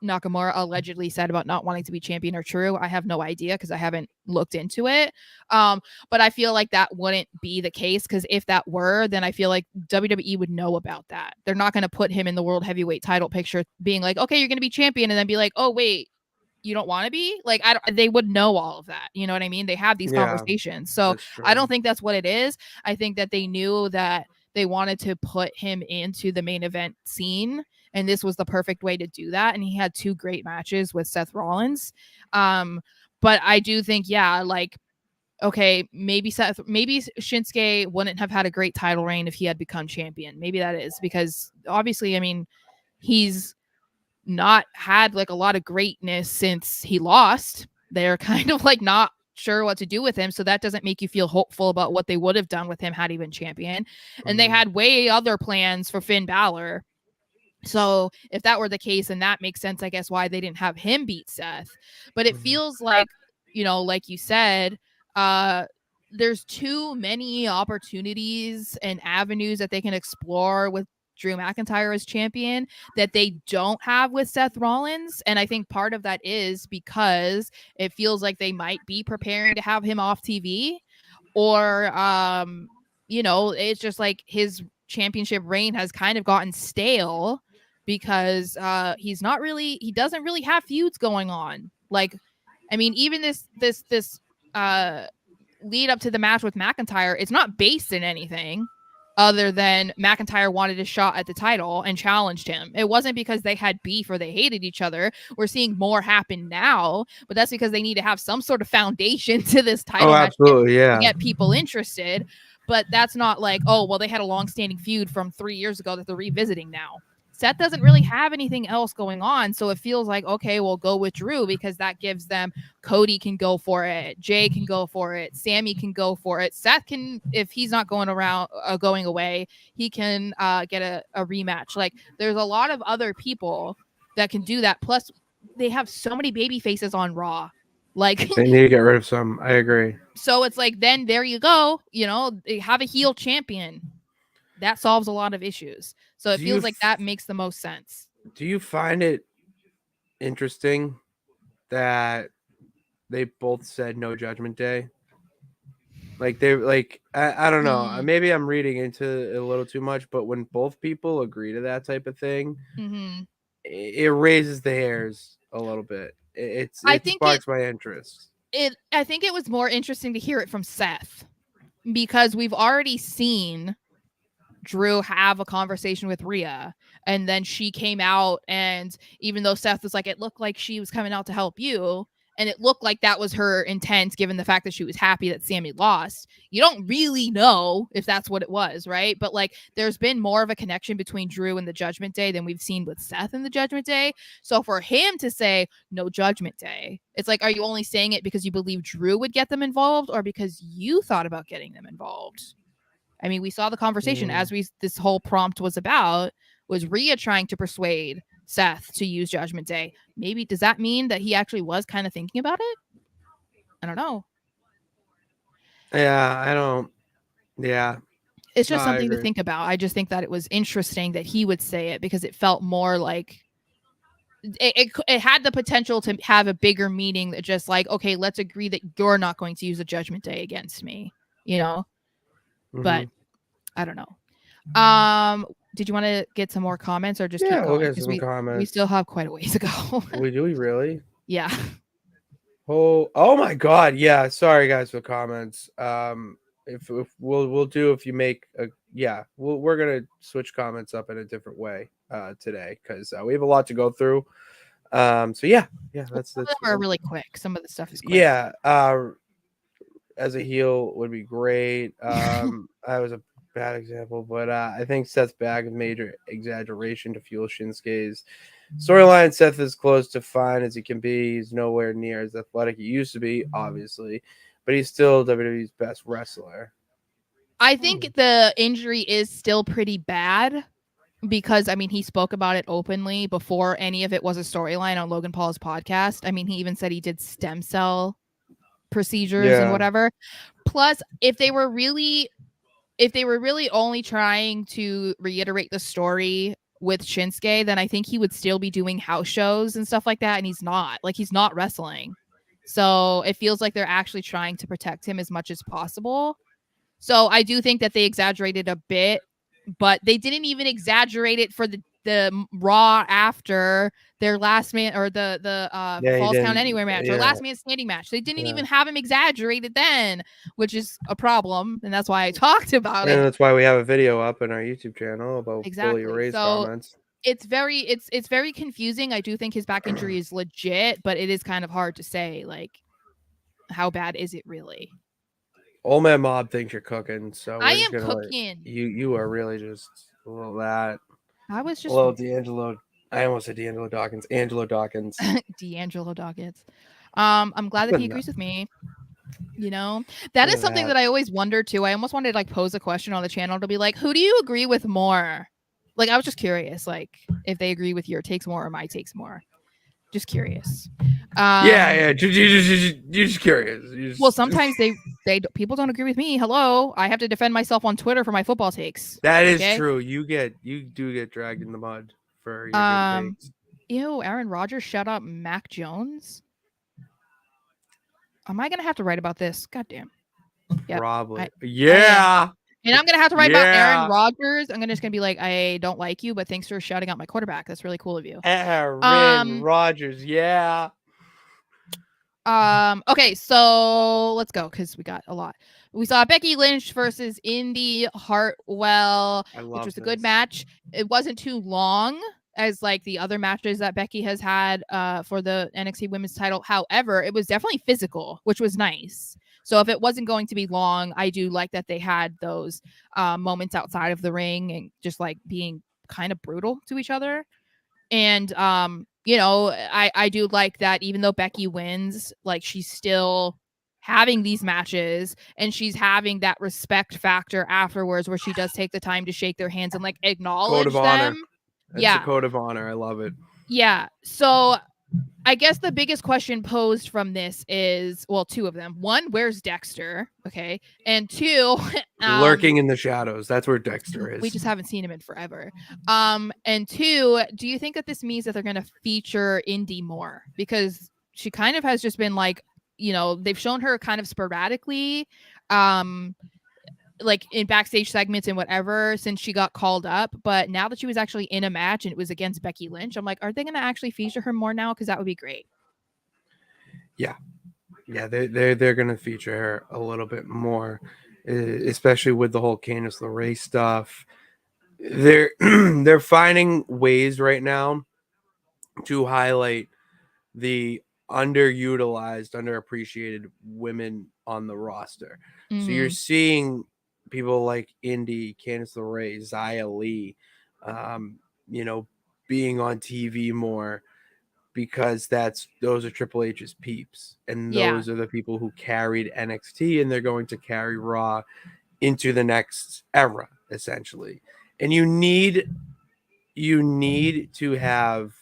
Nakamura allegedly said about not wanting to be champion are true. I have no idea, because I haven't looked into it. But I feel like that wouldn't be the case, because if that were, then I feel like WWE would know about that. They're not going to put him in the world heavyweight title picture being like, okay, you're going to be champion, and then be like, oh wait, you don't want to be? Like, they would know all of that. You know what I mean? They have these conversations. So I don't think that's what it is. I think that they knew that they wanted to put him into the main event scene, and this was the perfect way to do that. And he had 2 great matches with Seth Rollins. But I do think, yeah, like, okay, maybe Shinsuke wouldn't have had a great title reign if he had become champion. Maybe that is because obviously, I mean, he's not had like a lot of greatness since he lost. They're kind of like not sure what to do with him, so that doesn't make you feel hopeful about what they would have done with him had he been champion. And they had way other plans for Finn Balor. So if that were the case, then that makes sense, I guess, why they didn't have him beat Seth. But it feels like, you know, like you said, there's too many opportunities and avenues that they can explore with Drew McIntyre as champion that they don't have with Seth Rollins. And I think part of that is because it feels like they might be preparing to have him off TV, or you know, it's just like his championship reign has kind of gotten stale because he doesn't really have feuds going on. Like, I mean, even this lead up to the match with McIntyre, it's not based in anything other than McIntyre wanted a shot at the title and challenged him. It wasn't because they had beef or they hated each other. We're seeing more happen now, but that's because they need to have some sort of foundation to this title match to get people interested. But that's not like, oh, well, they had a long-standing feud from 3 years ago that they're revisiting now. Seth doesn't really have anything else going on, so it feels like, okay, we'll go with Drew because that gives them Cody can go for it, Jay can go for it, Sammy can go for it, Seth can, if he's not going away, he can get a rematch. Like, there's a lot of other people that can do that. Plus, they have so many baby faces on Raw. Like, they need to get rid of some. I agree. So it's like, then there you go. You know, they have a heel champion. That solves a lot of issues. So it feels like that makes the most sense. Do you find it interesting that they both said no Judgment Day? Like, they like, I don't know. Maybe I'm reading into it a little too much, but when both people agree to that type of thing, it raises the hairs a little bit. It sparks my interest. I think it was more interesting to hear it from Seth because we've already seen Drew have a conversation with Rhea, and then she came out, and even though Seth was like, it looked like she was coming out to help you, and it looked like that was her intent given the fact that she was happy that Sammy lost. You don't really know if that's what it was, right? But like, there's been more of a connection between Drew and the Judgment Day than we've seen with Seth and the Judgment Day. So for him to say no Judgment Day, it's like, are you only saying it because you believe Drew would get them involved, or because you thought about getting them involved? I mean, we saw the conversation this whole prompt was about, was Rhea trying to persuade Seth to use Judgment Day. Maybe does that mean that he actually was kind of thinking about it? I don't know. Yeah, I don't. Yeah. It's just something to think about. I just think that it was interesting that he would say it because it felt more like it had the potential to have a bigger meaning that just like, okay, let's agree that you're not going to use a Judgment Day against me, you know? But I don't know. Did you want to get some more comments or just keep going? We'll get some comments. We still have quite a ways to go. Do we really? Yeah. Oh my God. Yeah. Sorry guys for comments. If we'll do, if you make we're gonna switch comments up in a different way today because we have a lot to go through. That's some of them are really quick. Some of the stuff is quick. Yeah. As a heel would be great. I was a bad example, but I think Seth's back is major exaggeration to fuel Shinsuke's storyline. Seth is close to fine as he can be. He's nowhere near as athletic he used to be, obviously, but he's still WWE's best wrestler. I think the injury is still pretty bad because, I mean, he spoke about it openly before any of it was a storyline on Logan Paul's podcast. I mean, he even said he did stem cell procedures and whatever. Plus, if they were really only trying to reiterate the story with Shinsuke, then I think he would still be doing house shows and stuff like that. And he's not wrestling. So it feels like they're actually trying to protect him as much as possible. So I do think that they exaggerated a bit, but they didn't even exaggerate it for the Raw after their last man or the Falls Count Anywhere match or last man standing match. They didn't even have him exaggerated then, which is a problem, and that's why I talked about it. And that's why we have a video up on our YouTube channel about fully erased comments. it's very confusing. I do think his back injury is legit, but it is kind of hard to say, like, how bad is it really? Old Man Mob thinks you're cooking, so I we're just am gonna cooking. You are really just a little that. I was just a little D'Angelo. I almost said D'Angelo Dawkins. Angelo Dawkins. D'Angelo Dawkins. I'm glad that he agrees with me. You know, that is something that I always wonder too. I almost wanted to like pose a question on the channel to be like, who do you agree with more? Like, I was just curious, like, if they agree with your takes more or my takes more. Just curious. Yeah. You're just curious. Well, sometimes they people don't agree with me. Hello, I have to defend myself on Twitter for my football takes. That is true. You do get dragged in the mud for your good takes. Ew, Aaron Rodgers shut up Mac Jones. Am I gonna have to write about this? Goddamn. Yep. Probably. Yeah. And I'm gonna have to write about Aaron Rodgers. I'm just gonna be like, I don't like you, but thanks for shouting out my quarterback. That's really cool of you. Aaron Rodgers, yeah. Okay, so let's go because we got a lot. We saw Becky Lynch versus Indy Hartwell, which was a good match. It wasn't too long as like the other matches that Becky has had for the NXT Women's title. However, it was definitely physical, which was nice. So if it wasn't going to be long, I do like that they had those moments outside of the ring and just like being kind of brutal to each other. And you know, I do like that even though Becky wins, like she's still having these matches and she's having that respect factor afterwards where she does take the time to shake their hands and like acknowledge them. Honor. That's a code of honor. I love it. Yeah. So I guess the biggest question posed from this is, well, two of them. One, where's Dexter? Okay. And two, lurking in the shadows. That's where Dexter is. We just haven't seen him in forever. And two, do you think that this means that they're going to feature Indy more? Because she kind of has just been like, you know, they've shown her kind of sporadically, like in backstage segments and whatever since she got called up. But now that she was actually in a match and it was against Becky Lynch, I'm like, are they going to actually feature her more now? Because that would be great. Yeah, they're going to feature her a little bit more, especially with the whole Candice LeRae stuff. They're finding ways right now to highlight the underutilized, underappreciated women on the roster. So you're seeing people like Indy, Candice LeRae, Xia Li, you know, being on TV more because those are Triple H's peeps. And those are the people who carried NXT and they're going to carry Raw into the next era, essentially. And you need to have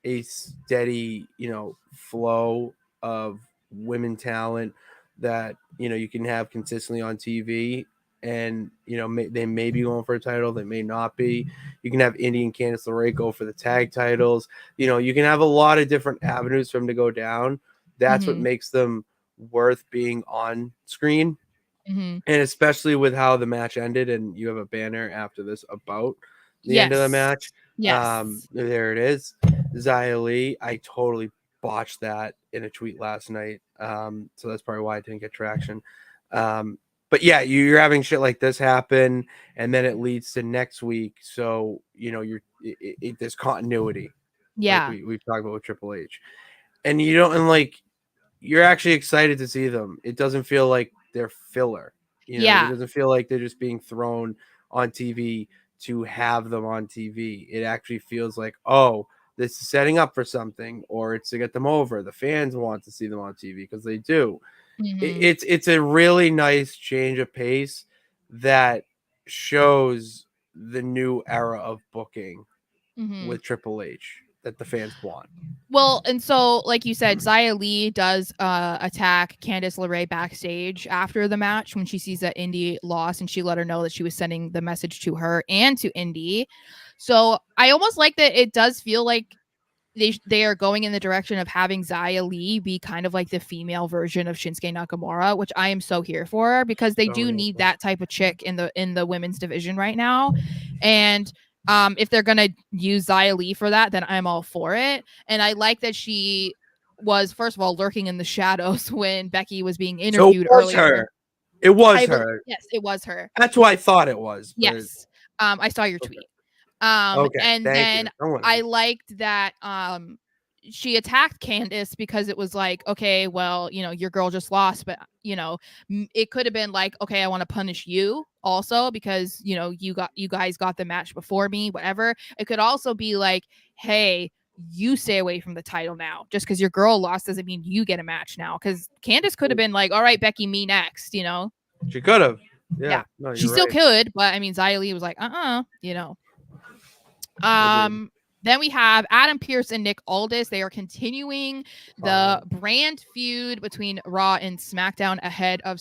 a steady, you know, flow of women talent that, you know, you can have consistently on TV. And, you know, they may be going for a title. They may not be. You can have Indy and Candice LeRae go for the tag titles. You know, you can have a lot of different avenues for them to go down. That's what makes them worth being on screen. And especially with how the match ended, and you have a banner after this about the end of the match. Yes. There it is. Xia Li. I totally botched that in a tweet last night. So that's probably why I didn't get traction. But yeah, you're having shit like this happen, and then it leads to next week. So, you know, there's continuity. Yeah. Like we've talked about with Triple H. And you don't, and like, you're actually excited to see them. It doesn't feel like they're filler. You know, it doesn't feel like they're just being thrown on TV to have them on TV. It actually feels like, oh, this is setting up for something, or it's to get them over. The fans want to see them on TV because they do. It's a really nice change of pace that shows the new era of booking with Triple H that the fans want. Well, and so like you said, Xia Li does attack Candice LeRae backstage after the match when she sees that Indy lost, and she let her know that she was sending the message to her and to Indy. So I almost like that it does feel like they are going in the direction of having Xia Li be kind of like the female version of Shinsuke Nakamura, which I am so here for because they do need that type of chick in the women's division right now. And if they're gonna use Xia Li for that, then I'm all for it. And I like that she was, first of all, lurking in the shadows when Becky was being interviewed earlier. It was her. Yes, it was her. That's what I thought it was. Yes. I saw your tweet. And then I liked that she attacked Candace because it was like, okay, well, your girl just lost, but it could have been like, okay, I want to punish you also because you guys got the match before me, whatever. It could also be like, hey, you stay away from the title now. Just because your girl lost doesn't mean you get a match now. Because Candace could have been like, all right, Becky, me next. She could have. Yeah. No, she still could, but I mean, Xia Li was like, Then we have Adam Pearce and Nick Aldis. They are continuing the brand feud between Raw and SmackDown ahead of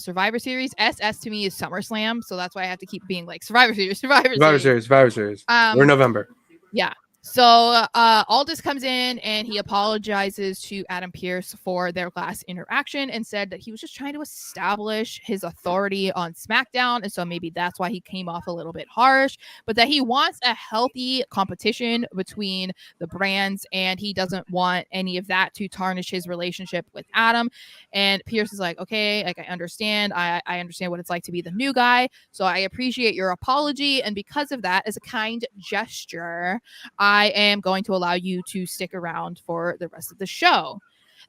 Survivor Series. SS to me is SummerSlam, so that's why I have to keep being like Survivor Series. We're in November. Yeah. So Aldis comes in and he apologizes to Adam Pearce for their last interaction and said that he was just trying to establish his authority on SmackDown. And so maybe that's why he came off a little bit harsh, but that he wants a healthy competition between the brands and he doesn't want any of that to tarnish his relationship with Adam. And Pearce is like, okay, like I understand. I understand what it's like to be the new guy. So I appreciate your apology. And because of that, as a kind gesture, I am going to allow you to stick around for the rest of the show.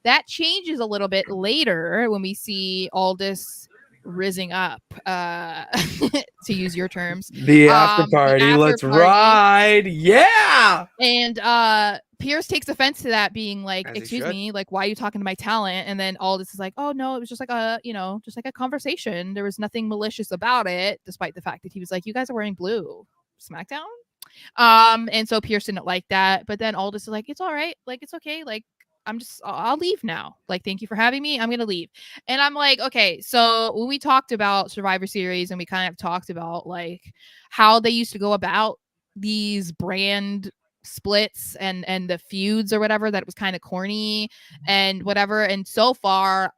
That changes a little bit later when we see Aldis rizzing up, to use your terms. The after party. Let's ride. Yeah. And Pearce takes offense to that, being like, excuse me, like, why are you talking to my talent? And then Aldis is like, oh no, it was just like a conversation. There was nothing malicious about it, despite the fact that he was like, you guys are wearing blue. SmackDown? And so Pearce didn't like that, but then Aldis is like, it's all right, like it's okay, like I'll leave now, like thank you for having me, I'm gonna leave. And I'm like, okay, so when we talked about Survivor Series and we kind of talked about like how they used to go about these brand splits and the feuds or whatever, that it was kind of corny and whatever, and so far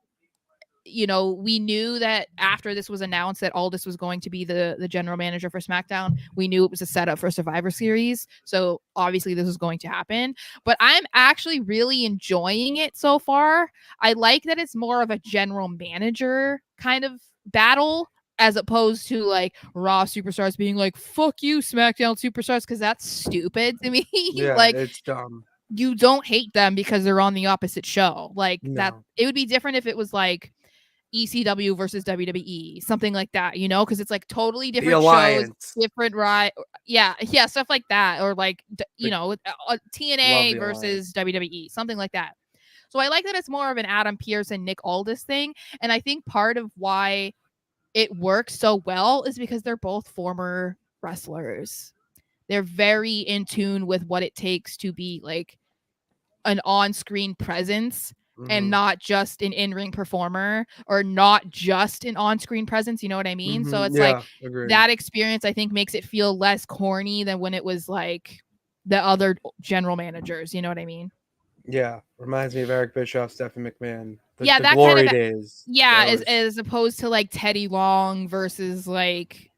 we knew that after this was announced that Aldis was going to be the general manager for SmackDown, we knew it was a setup for Survivor Series. So obviously this was going to happen. But I'm actually really enjoying it so far. I like that it's more of a general manager kind of battle as opposed to like Raw superstars being like, fuck you, SmackDown superstars, because that's stupid to me. Yeah, like, it's dumb. You don't hate them because they're on the opposite show. Like that, it would be different if it was like ECW versus WWE, something like that, because it's like totally different shows, different, right? Yeah, stuff like that, or like TNA versus WWE, something like that. So I like that it's more of an Adam Pearce and Nick Aldis thing, and I think part of why it works so well is because they're both former wrestlers. They're very in tune with what it takes to be like an on-screen presence. And not just an in-ring performer, or not just an on-screen presence, you know what I mean? So it's like agreed. That experience, I think, makes it feel less corny than when it was like the other general managers, you know what I mean? Yeah, reminds me of Eric Bischoff, Stephanie McMahon. The that glory kind of days. Yeah, as opposed to like Teddy Long versus like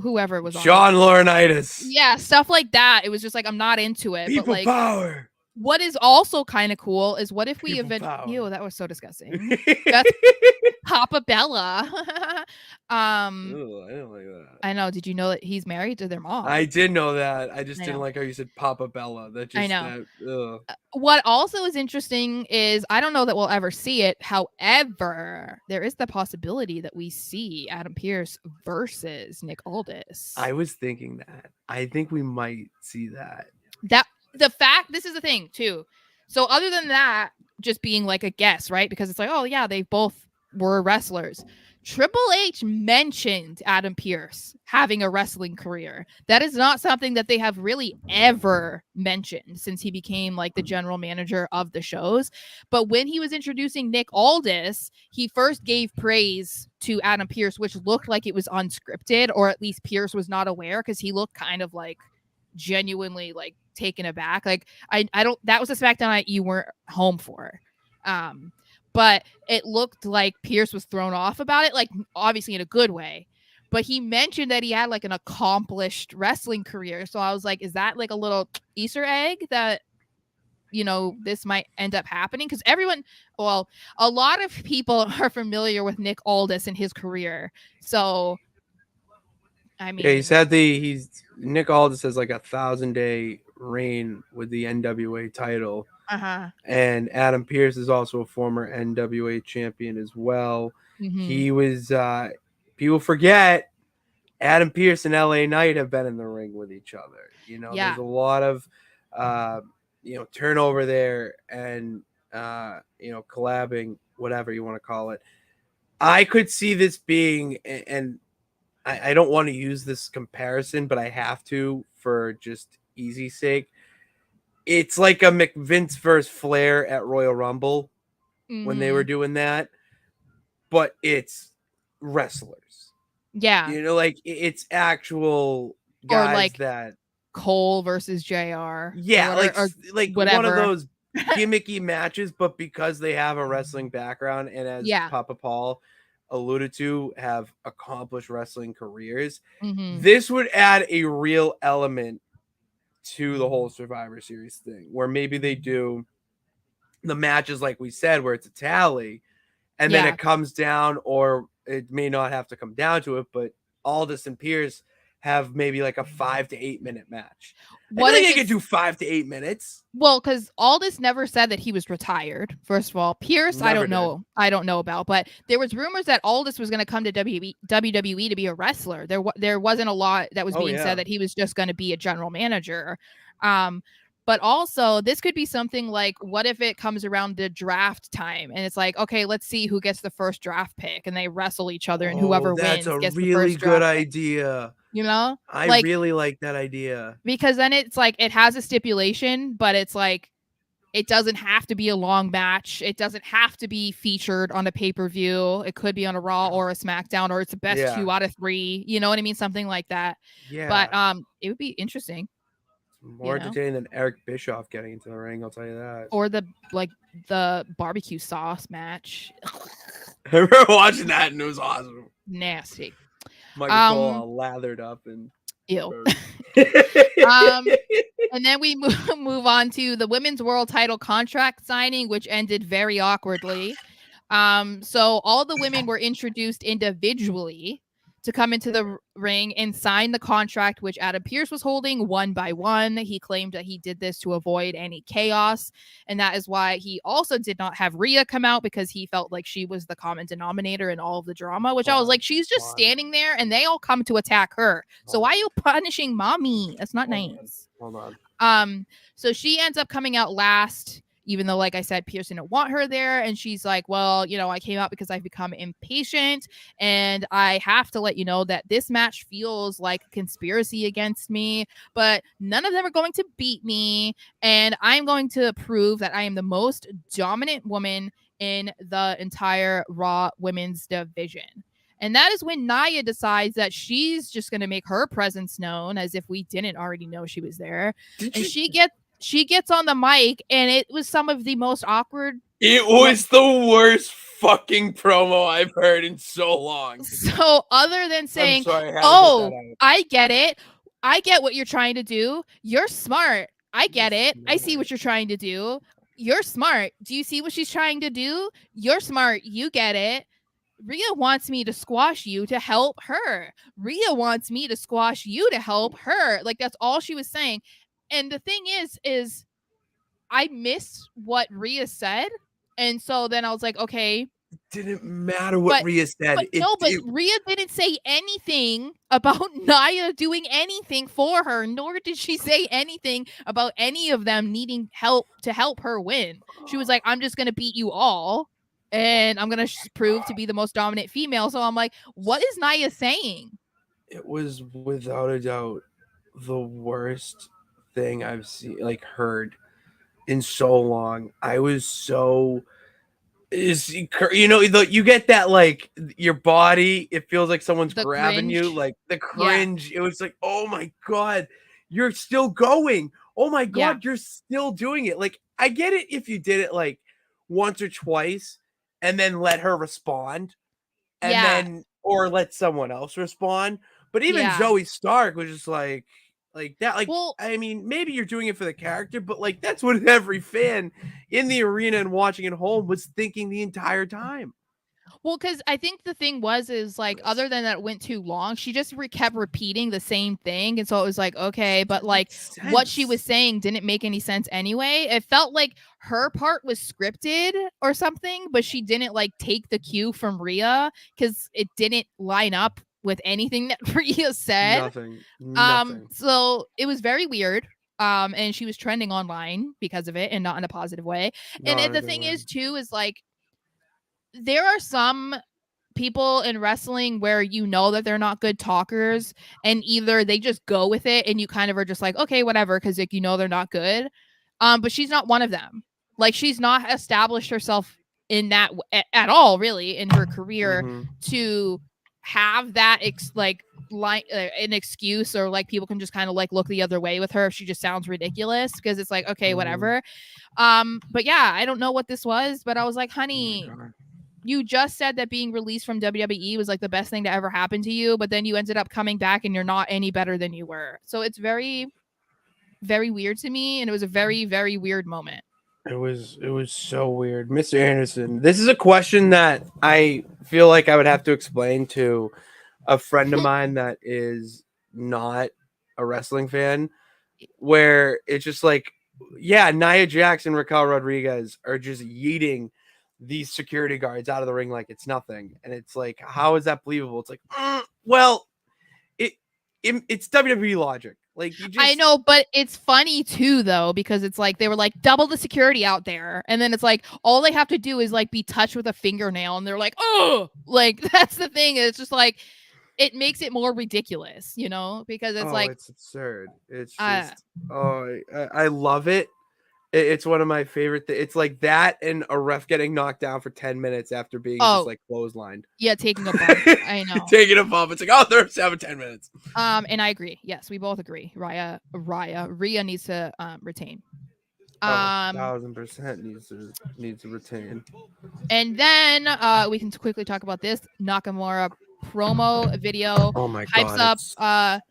whoever was on John Laurinaitis. Yeah, stuff like that. It was just like, I'm not into it. People but like power. What is also kind of cool is what if we eventually... Ew, that was so disgusting. That's Papa Bella. Ooh, I didn't like that. I know. Did you know that he's married to their mom? I did know that. I just didn't like how you said Papa Bella. That just, I know. What also is interesting is, I don't know that we'll ever see it. However, there is the possibility that we see Adam Pearce versus Nick Aldis. I was thinking that. I think we might see that. This is the thing too. So other than that, just being like a guess, right? Because it's like, oh yeah, they both were wrestlers. Triple H mentioned Adam Pearce having a wrestling career. That is not something that they have really ever mentioned since he became like the general manager of the shows. But when he was introducing Nick Aldis, he first gave praise to Adam Pearce, which looked like it was unscripted, or at least Pearce was not aware, because he looked kind of like genuinely like taken aback. Like I don't, that was a SmackDown you weren't home for. But it looked like Pearce was thrown off about it, like obviously in a good way. But he mentioned that he had like an accomplished wrestling career. So I was like, is that like a little Easter egg that, this might end up happening? Because a lot of people are familiar with Nick Aldis and his career. So I mean, he's Nick Aldis has like 1,000-day reign with the NWA title. And Adam Pearce is also a former NWA champion as well. He was people forget Adam Pearce and LA Knight have been in the ring with each other. There's a lot of turnover there and collabing, whatever you want to call it. I could see this being, and I don't want to use this comparison, but I have to for just easy sake. It's like a McVince versus Flair at Royal Rumble when they were doing that, but it's wrestlers. Yeah. Like it's actual guys, or like that Cole versus JR. Yeah, like one of those gimmicky matches, but because they have a wrestling background and as Papa Paul alluded to, have accomplished wrestling careers, this would add a real element to the whole Survivor Series thing, where maybe they do the matches like we said, where it's a tally, and then it comes down, or it may not have to come down to it, but Aldis and Pierce have maybe like a 5 to 8 minute match. What if they could do 5 to 8 minutes? Well, because Aldis never said that he was retired. First of all, Pierce, I don't know about, but there was rumors that Aldis was going to come to WWE to be a wrestler. There wasn't a lot that was being said that he was just going to be a general manager. But also, this could be something like, what if it comes around the draft time and it's like, okay, let's see who gets the first draft pick, and they wrestle each other, and whoever wins gets the first draft pick. That's a really good idea. I really like that idea. Because then it's like, it has a stipulation, but it's like, it doesn't have to be a long match. It doesn't have to be featured on a pay-per-view. It could be on a Raw or a SmackDown, or it's the best 2 out of 3. You know what I mean? Something like that. Yeah. But it would be interesting. More entertaining than Eric Bischoff getting into the ring, I'll tell you that. Or the barbecue sauce match. I remember watching that and it was awesome. Nasty. Michael Cole all lathered up and ew. And then we move on to the women's world title contract signing, which ended very awkwardly. So all the women were introduced individually to come into the ring and sign the contract, which Adam Pearce was holding one by one. He claimed that he did this to avoid any chaos. And that is why he also did not have Rhea come out, because he felt like she was the common denominator in all of the drama, which I was like, she's just standing there and they all come to attack her. So why are you punishing mommy? That's not nice. Hold on. So she ends up coming out last, even though, like I said, Pearce didn't want her there. And she's like, well, I came out because I've become impatient, and I have to let you know that this match feels like a conspiracy against me, but none of them are going to beat me. And I'm going to prove that I am the most dominant woman in the entire Raw women's division. And that is when Nia decides that she's just going to make her presence known, as if we didn't already know she was there. She gets on the mic, and it was some of the most awkward. It was the worst fucking promo I've heard in so long. So other than saying, I get it. I get what you're trying to do. You're smart. I get it. I see what you're trying to do. You're smart. Do you see what she's trying to do? You're smart. You get it. Rhea wants me to squash you to help her. Rhea wants me to squash you to help her. Like, that's all she was saying. And the thing is I missed what Rhea said. And so then I was like, okay. It didn't matter what Rhea said. But Rhea didn't say anything about Nia doing anything for her, nor did she say anything about any of them needing help to help her win. She was like, I'm just going to beat you all, and I'm going to prove to be the most dominant female. So I'm like, what is Nia saying? It was without a doubt the worst thing I've heard in so long. I was so you get that, like, your body, it feels like someone's grabbing cringe. You, like the cringe. It was like, oh my god, you're still going. Oh my god, you're still doing it. Like, I get it if you did it like once or twice and then let her respond, and then or let someone else respond. But even Zoe Stark was just like that. Like, well, I mean, maybe you're doing it for the character, but like, that's what every fan in the arena and watching at home was thinking the entire time. Well, because I think the thing is like, other than that it went too long, she just kept repeating the same thing, and so it was like, okay, but like what she was saying didn't make any sense anyway. It felt like her part was scripted or something, but she didn't like take the cue from Rhea because it didn't line up with anything that Rhea said. Nothing. So it was very weird. And she was trending online because of it, and not in a positive way. And the thing is too is like, there are some people in wrestling where you know that they're not good talkers, and either they just go with it and you kind of are just like, okay, whatever, because like, you know, they're not good. But she's not one of them. Like, she's not established herself in that at all, really, in her career, to have that an excuse, or like people can just kind of like look the other way with her if she just sounds ridiculous, because it's like, okay, whatever. But yeah, I don't know what this was, but I was like, honey, you just said that being released from WWE was like the best thing to ever happen to you, but then you ended up coming back and you're not any better than you were. So it's very, very weird to me, and it was a very, very weird moment. It was so weird. Mr. Anderson, this is a question that I feel like I would have to explain to a friend of mine that is not a wrestling fan, where it's just like, yeah, Nia Jax and Raquel Rodriguez are just yeeting these security guards out of the ring like it's nothing. And it's like, how is that believable? It's like, well, it's WWE logic. Like, you just, I know, but it's funny too, though, because it's like they were like, double the security out there, and then it's like all they have to do is like be touched with a fingernail, and they're like, oh, like that's the thing. It's just like, it makes it more ridiculous, you know, because it's like, it's absurd. It's just, I love it. It's one of my favorite things. It's like that and a ref getting knocked down for 10 minutes after being just like clotheslined. Yeah, taking a bump. I know. Taking a bump. It's like, oh, they're 10 minutes. And I agree. Yes, we both agree. Rhea needs to retain. 1000% needs to retain. And then we can quickly talk about this Nakamura promo video. Oh my hypes god! Up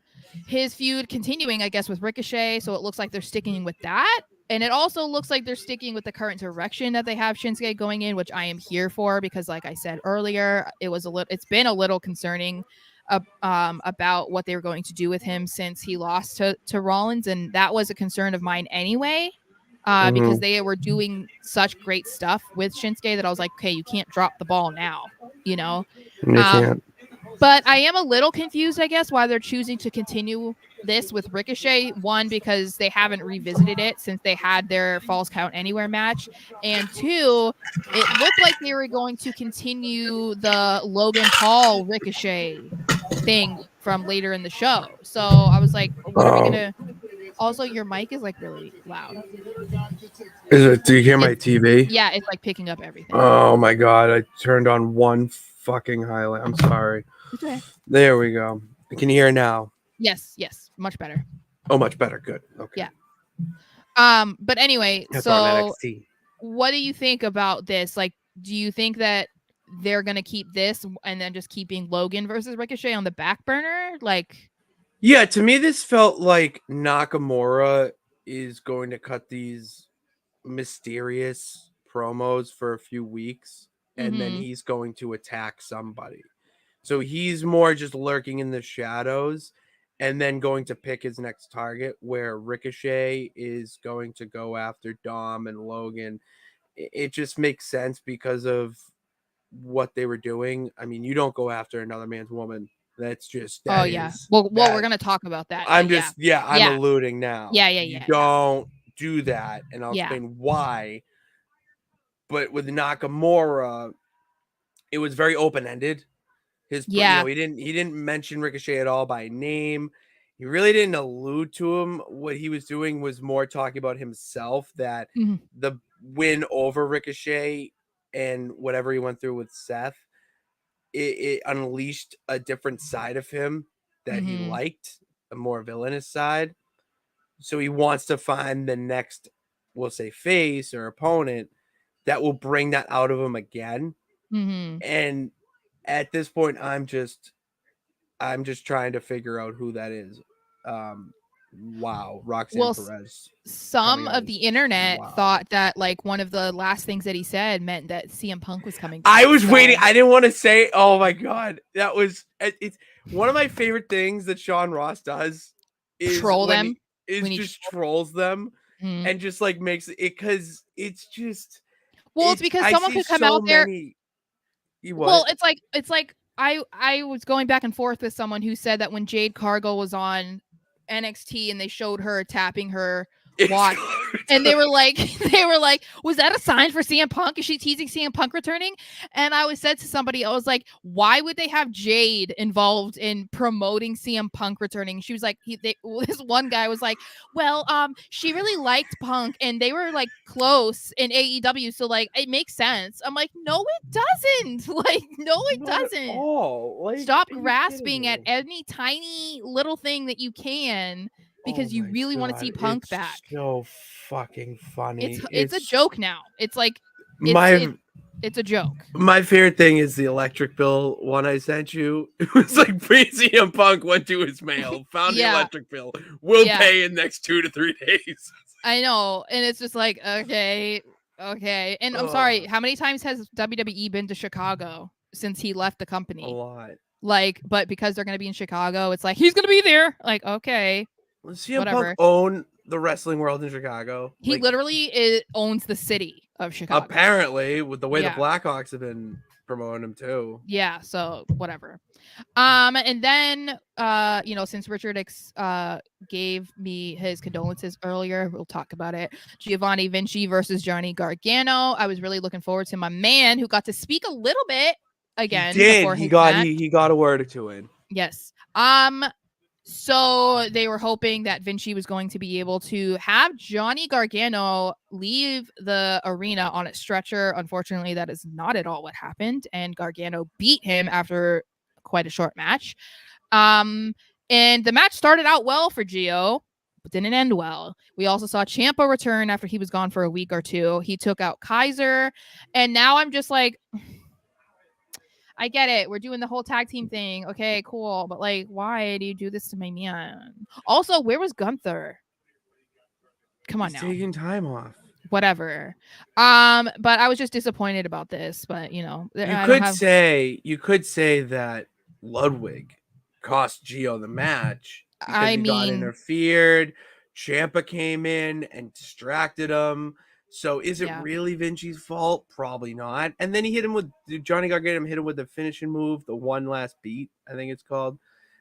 his feud continuing, I guess, with Ricochet. So it looks like they're sticking with that. And it also looks like they're sticking with the current direction that they have Shinsuke going in, which I am here for, because like I said earlier, it's been a little concerning about what they were going to do with him since he lost to Rollins. And that was a concern of mine anyway, because they were doing such great stuff with Shinsuke that I was like, okay, you can't drop the ball now, you know? You can't. But I am a little confused, I guess, why they're choosing to continue this with Ricochet. One, because they haven't revisited it since they had their Falls Count Anywhere match. And two, it looked like they were going to continue the Logan Paul Ricochet thing from later in the show. So I was like, what are we going to... Also, your mic is like really loud. Is it? Do you hear my TV? Yeah, it's like picking up everything. Oh my god! I turned on one fucking highlight. I'm sorry. Okay. There we go. Can you hear now? Yes, much better. Oh, much better. Good. Okay. Yeah. But anyway, so what do you think about this? Like, do you think that they're gonna keep this and then just keeping Logan versus Ricochet on the back burner? Like, yeah, to me, this felt like Nakamura is going to cut these mysterious promos for a few weeks, and then he's going to attack somebody. So he's more just lurking in the shadows and then going to pick his next target, where Ricochet is going to go after Dom and Logan. It just makes sense because of what they were doing. I mean, you don't go after another man's woman. That's just well, we're gonna talk about that. I'm alluding now. You don't do that, and I'll explain why. But with Nakamura, it was very open-ended. He didn't mention Ricochet at all by name. He really didn't allude to him. What he was doing was more talking about himself, that the win over Ricochet and whatever he went through with Seth, it unleashed a different side of him that he liked, a more villainous side. So he wants to find the next, we'll say, face or opponent that will bring that out of him again. And at this point, I'm just trying to figure out who that is. Wow, Roxanne Perez. Some of the internet thought that like one of the last things that he said meant that CM Punk was coming back. I was waiting. I didn't want to say. Oh my god, that was it's one of my favorite things that Sean Ross does is troll them. He just trolls them and just like makes it because it's just. Well, it's because someone could come out there. Well, it's like I was going back and forth with someone who said that when Jade Cargill was on NXT and they showed her tapping her watch and they were like was that a sign for CM Punk? Is she teasing CM Punk returning? And I was said to somebody, I was like, why would they have Jade involved in promoting CM Punk returning? She was like, this one guy was like, well, she really liked Punk and they were like close in AEW, so like it makes sense. I'm like, no it doesn't. Like no it doesn't. Like, stop grasping at any tiny little thing that you can because you really want to see Punk back. So fucking funny. It's a joke now. It's like it's a joke. My favorite thing is the electric bill one I sent you. It was like CM Punk went to his mail, found the electric bill. We'll pay in next 2 to 3 days. I know, and it's just like okay. And I'm sorry, how many times has WWE been to Chicago since he left the company? A lot. Like, but because they're gonna be in Chicago, it's like he's gonna be there. Like, okay. CM Punk own the wrestling world in Chicago? He literally owns the city of Chicago. Apparently, with the way the Blackhawks have been promoting him too. Yeah, so whatever. And then since Richard gave me his condolences earlier, we'll talk about it. Giovanni Vinci versus Johnny Gargano. I was really looking forward to my man who got to speak a little bit again. He got a word or two in. Yes. So they were hoping that Vinci was going to be able to have Johnny Gargano leave the arena on a stretcher. Unfortunately, that is not at all what happened. And Gargano beat him after quite a short match. And the match started out well for Gio, but didn't end well. We also saw Ciampa return after he was gone for a week or two. He took out Kaiser. And now I'm just like... I get it. We're doing the whole tag team thing. Okay, cool. But like, why do you do this to my man? Also, where was Gunther? Come on now. Taking time off. Whatever. But I was just disappointed about this. But you could say that Ludwig cost Gio the match because he got interfered. Ciampa came in and distracted him. So is it really Vinci's fault? Probably not. And then Johnny Gargano hit him with the finishing move, the one last beat, I think it's called.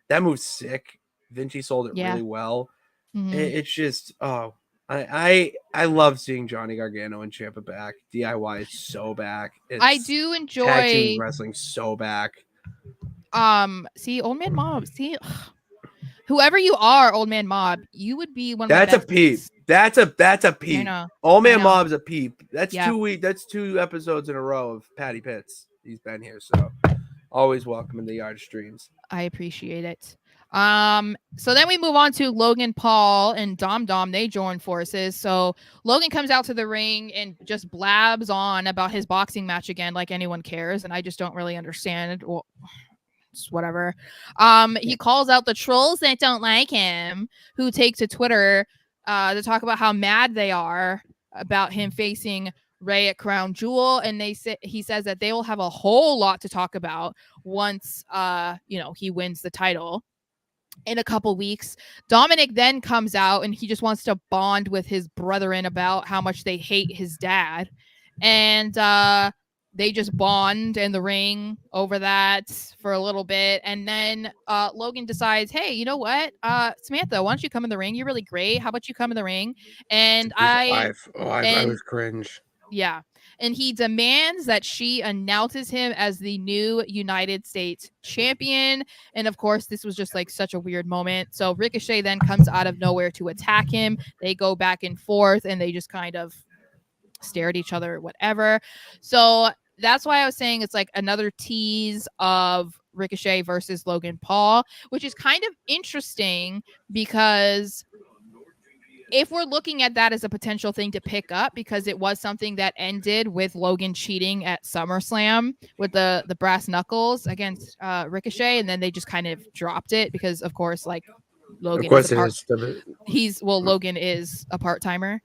That move's sick. Vinci sold it really well. Mm-hmm. It's just, I love seeing Johnny Gargano and Ciampa back. DIY is so back. I do enjoy tag team wrestling so back. See, Old Man Mob. See, whoever you are, Old Man Mob, you would be one of the best. That's a peep. That's a peep. Old Man Mob's a peep. That's 2 weeks. That's 2 episodes in a row of Patty Pitts. He's been here, so always welcome in the Yard Streams. I appreciate it. So then we move on to Logan Paul and Dom. They join forces. So Logan comes out to the ring and just blabs on about his boxing match again, like anyone cares, and I just don't really understand. Well, it's whatever. He calls out the trolls that don't like him, who take to Twitter to talk about how mad they are about him facing Ray at Crown Jewel, and he says that they will have a whole lot to talk about once he wins the title in a couple weeks. Dominic then comes out and he just wants to bond with his brethren about how much they hate his dad, and they just bond in the ring over that for a little bit. And then Logan decides, hey, you know what? Samantha, why don't you come in the ring? You're really great. How about you come in the ring? And I was cringe. Yeah. And he demands that she announces him as the new United States champion. And of course, this was just like such a weird moment. So Ricochet then comes out of nowhere to attack him. They go back and forth and they just kind of stare at each other or whatever. So that's why I was saying it's like another tease of Ricochet versus Logan Paul, which is kind of interesting because if we're looking at that as a potential thing to pick up, because it was something that ended with Logan cheating at SummerSlam with the brass knuckles against Ricochet, and then they just kind of dropped it because, of course, like Logan of course Logan is a part-timer.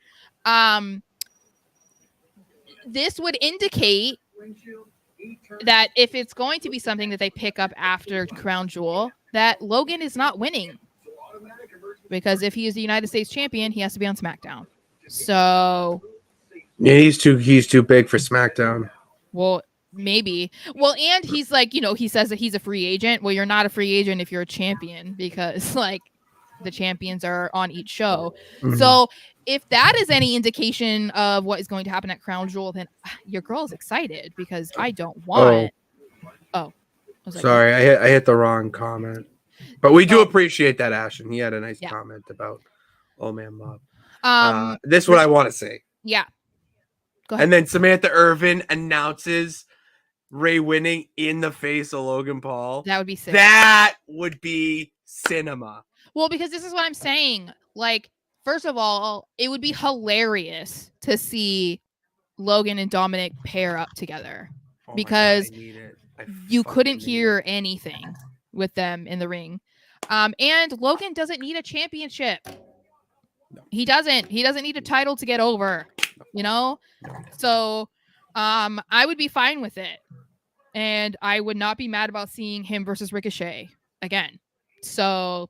This would indicate that if it's going to be something that they pick up after Crown Jewel, that Logan is not winning. Because if he is the United States champion, he has to be on SmackDown. So yeah, he's too big for SmackDown. Well, maybe. Well, and he's like, he says that he's a free agent. Well, you're not a free agent if you're a champion, because like the champions are on each show. Mm-hmm. So if that is any indication of what is going to happen at Crown Jewel, then your girl is excited, because I don't want. Sorry, I hit the wrong comment. But we do appreciate that, Ashton. He had a nice comment about Oh Man Love. This is what I want to say. Yeah. Go ahead. And then Samantha Irvin announces Ray winning in the face of Logan Paul. That would be sick. That would be cinema. Well, because this is what I'm saying. Like, first of all, it would be hilarious to see Logan and Dominic pair up together, because you couldn't hear anything with them in the ring. And Logan doesn't need a championship. No. He doesn't need a title to get over, So I would be fine with it. And I would not be mad about seeing him versus Ricochet again. So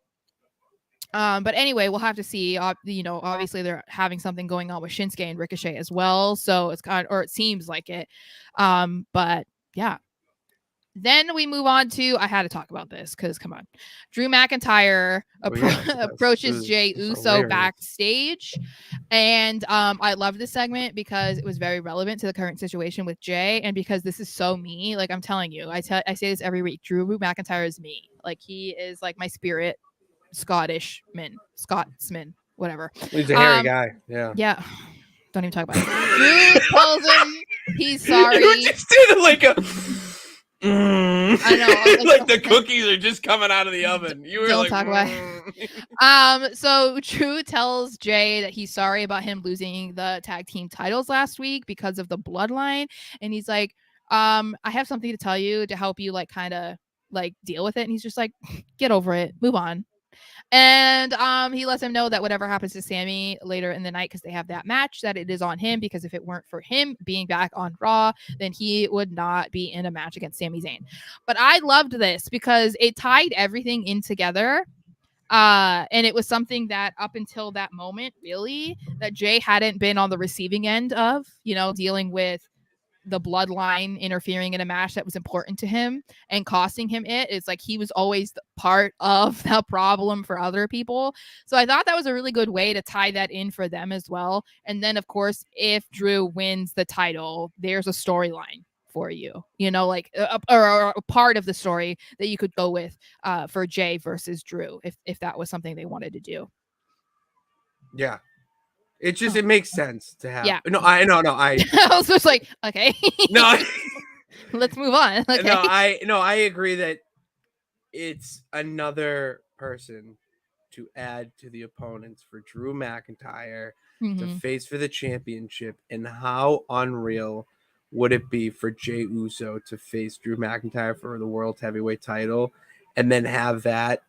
but anyway, we'll have to see. Obviously they're having something going on with Shinsuke and Ricochet as well. So it's it seems like it. But yeah. Then we move on to, I had to talk about this because, come on. Drew McIntyre approaches Jey Uso backstage. And I love this segment because it was very relevant to the current situation with Jey. And because this is so me, like I'm telling you, I say this every week. Drew McIntyre is me. Like he is like my spirit Scotsman, whatever. He's a hairy guy. Yeah. Yeah. Don't even talk about it. Drew tells him he's sorry. You just did like a... I know. Like the cookies are just coming out of the oven. You were don't like, talk about it. So Drew tells Jey that he's sorry about him losing the tag team titles last week because of the bloodline. And he's like, I have something to tell you to help you like kind of like deal with it. And he's just like, get over it, move on. And he lets him know that whatever happens to Sammy later in the night, because they have that match, that it is on him, because if it weren't for him being back on Raw, then he would not be in a match against Sami Zayn. But I loved this because it tied everything in together. And it was something that up until that moment, really, that Jey hadn't been on the receiving end of, dealing with the bloodline interfering in a match that was important to him and costing him it. It's like he was always part of the problem for other people. So I thought that was a really good way to tie that in for them as well. And then, of course, if Drew wins the title, there's a storyline for you, like a part of the story that you could go with for Jey versus Drew, if that was something they wanted to do. Yeah. It just it makes sense to have. Yeah. No, I was just like, okay. No. Let's move on. Okay. I agree that it's another person to add to the opponents for Drew McIntyre to face for the championship. And how unreal would it be for Jey Uso to face Drew McIntyre for the World Heavyweight title and then have that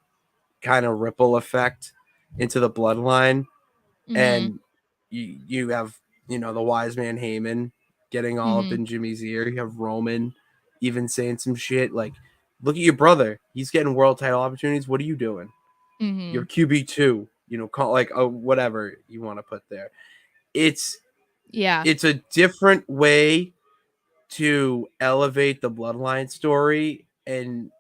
kind of ripple effect into the bloodline? And you have, the wise man Heyman getting all up in Jimmy's ear. You have Roman even saying some shit like, look at your brother. He's getting world title opportunities. What are you doing? You're QB2, call like whatever you want to put there. It's a different way to elevate the bloodline story and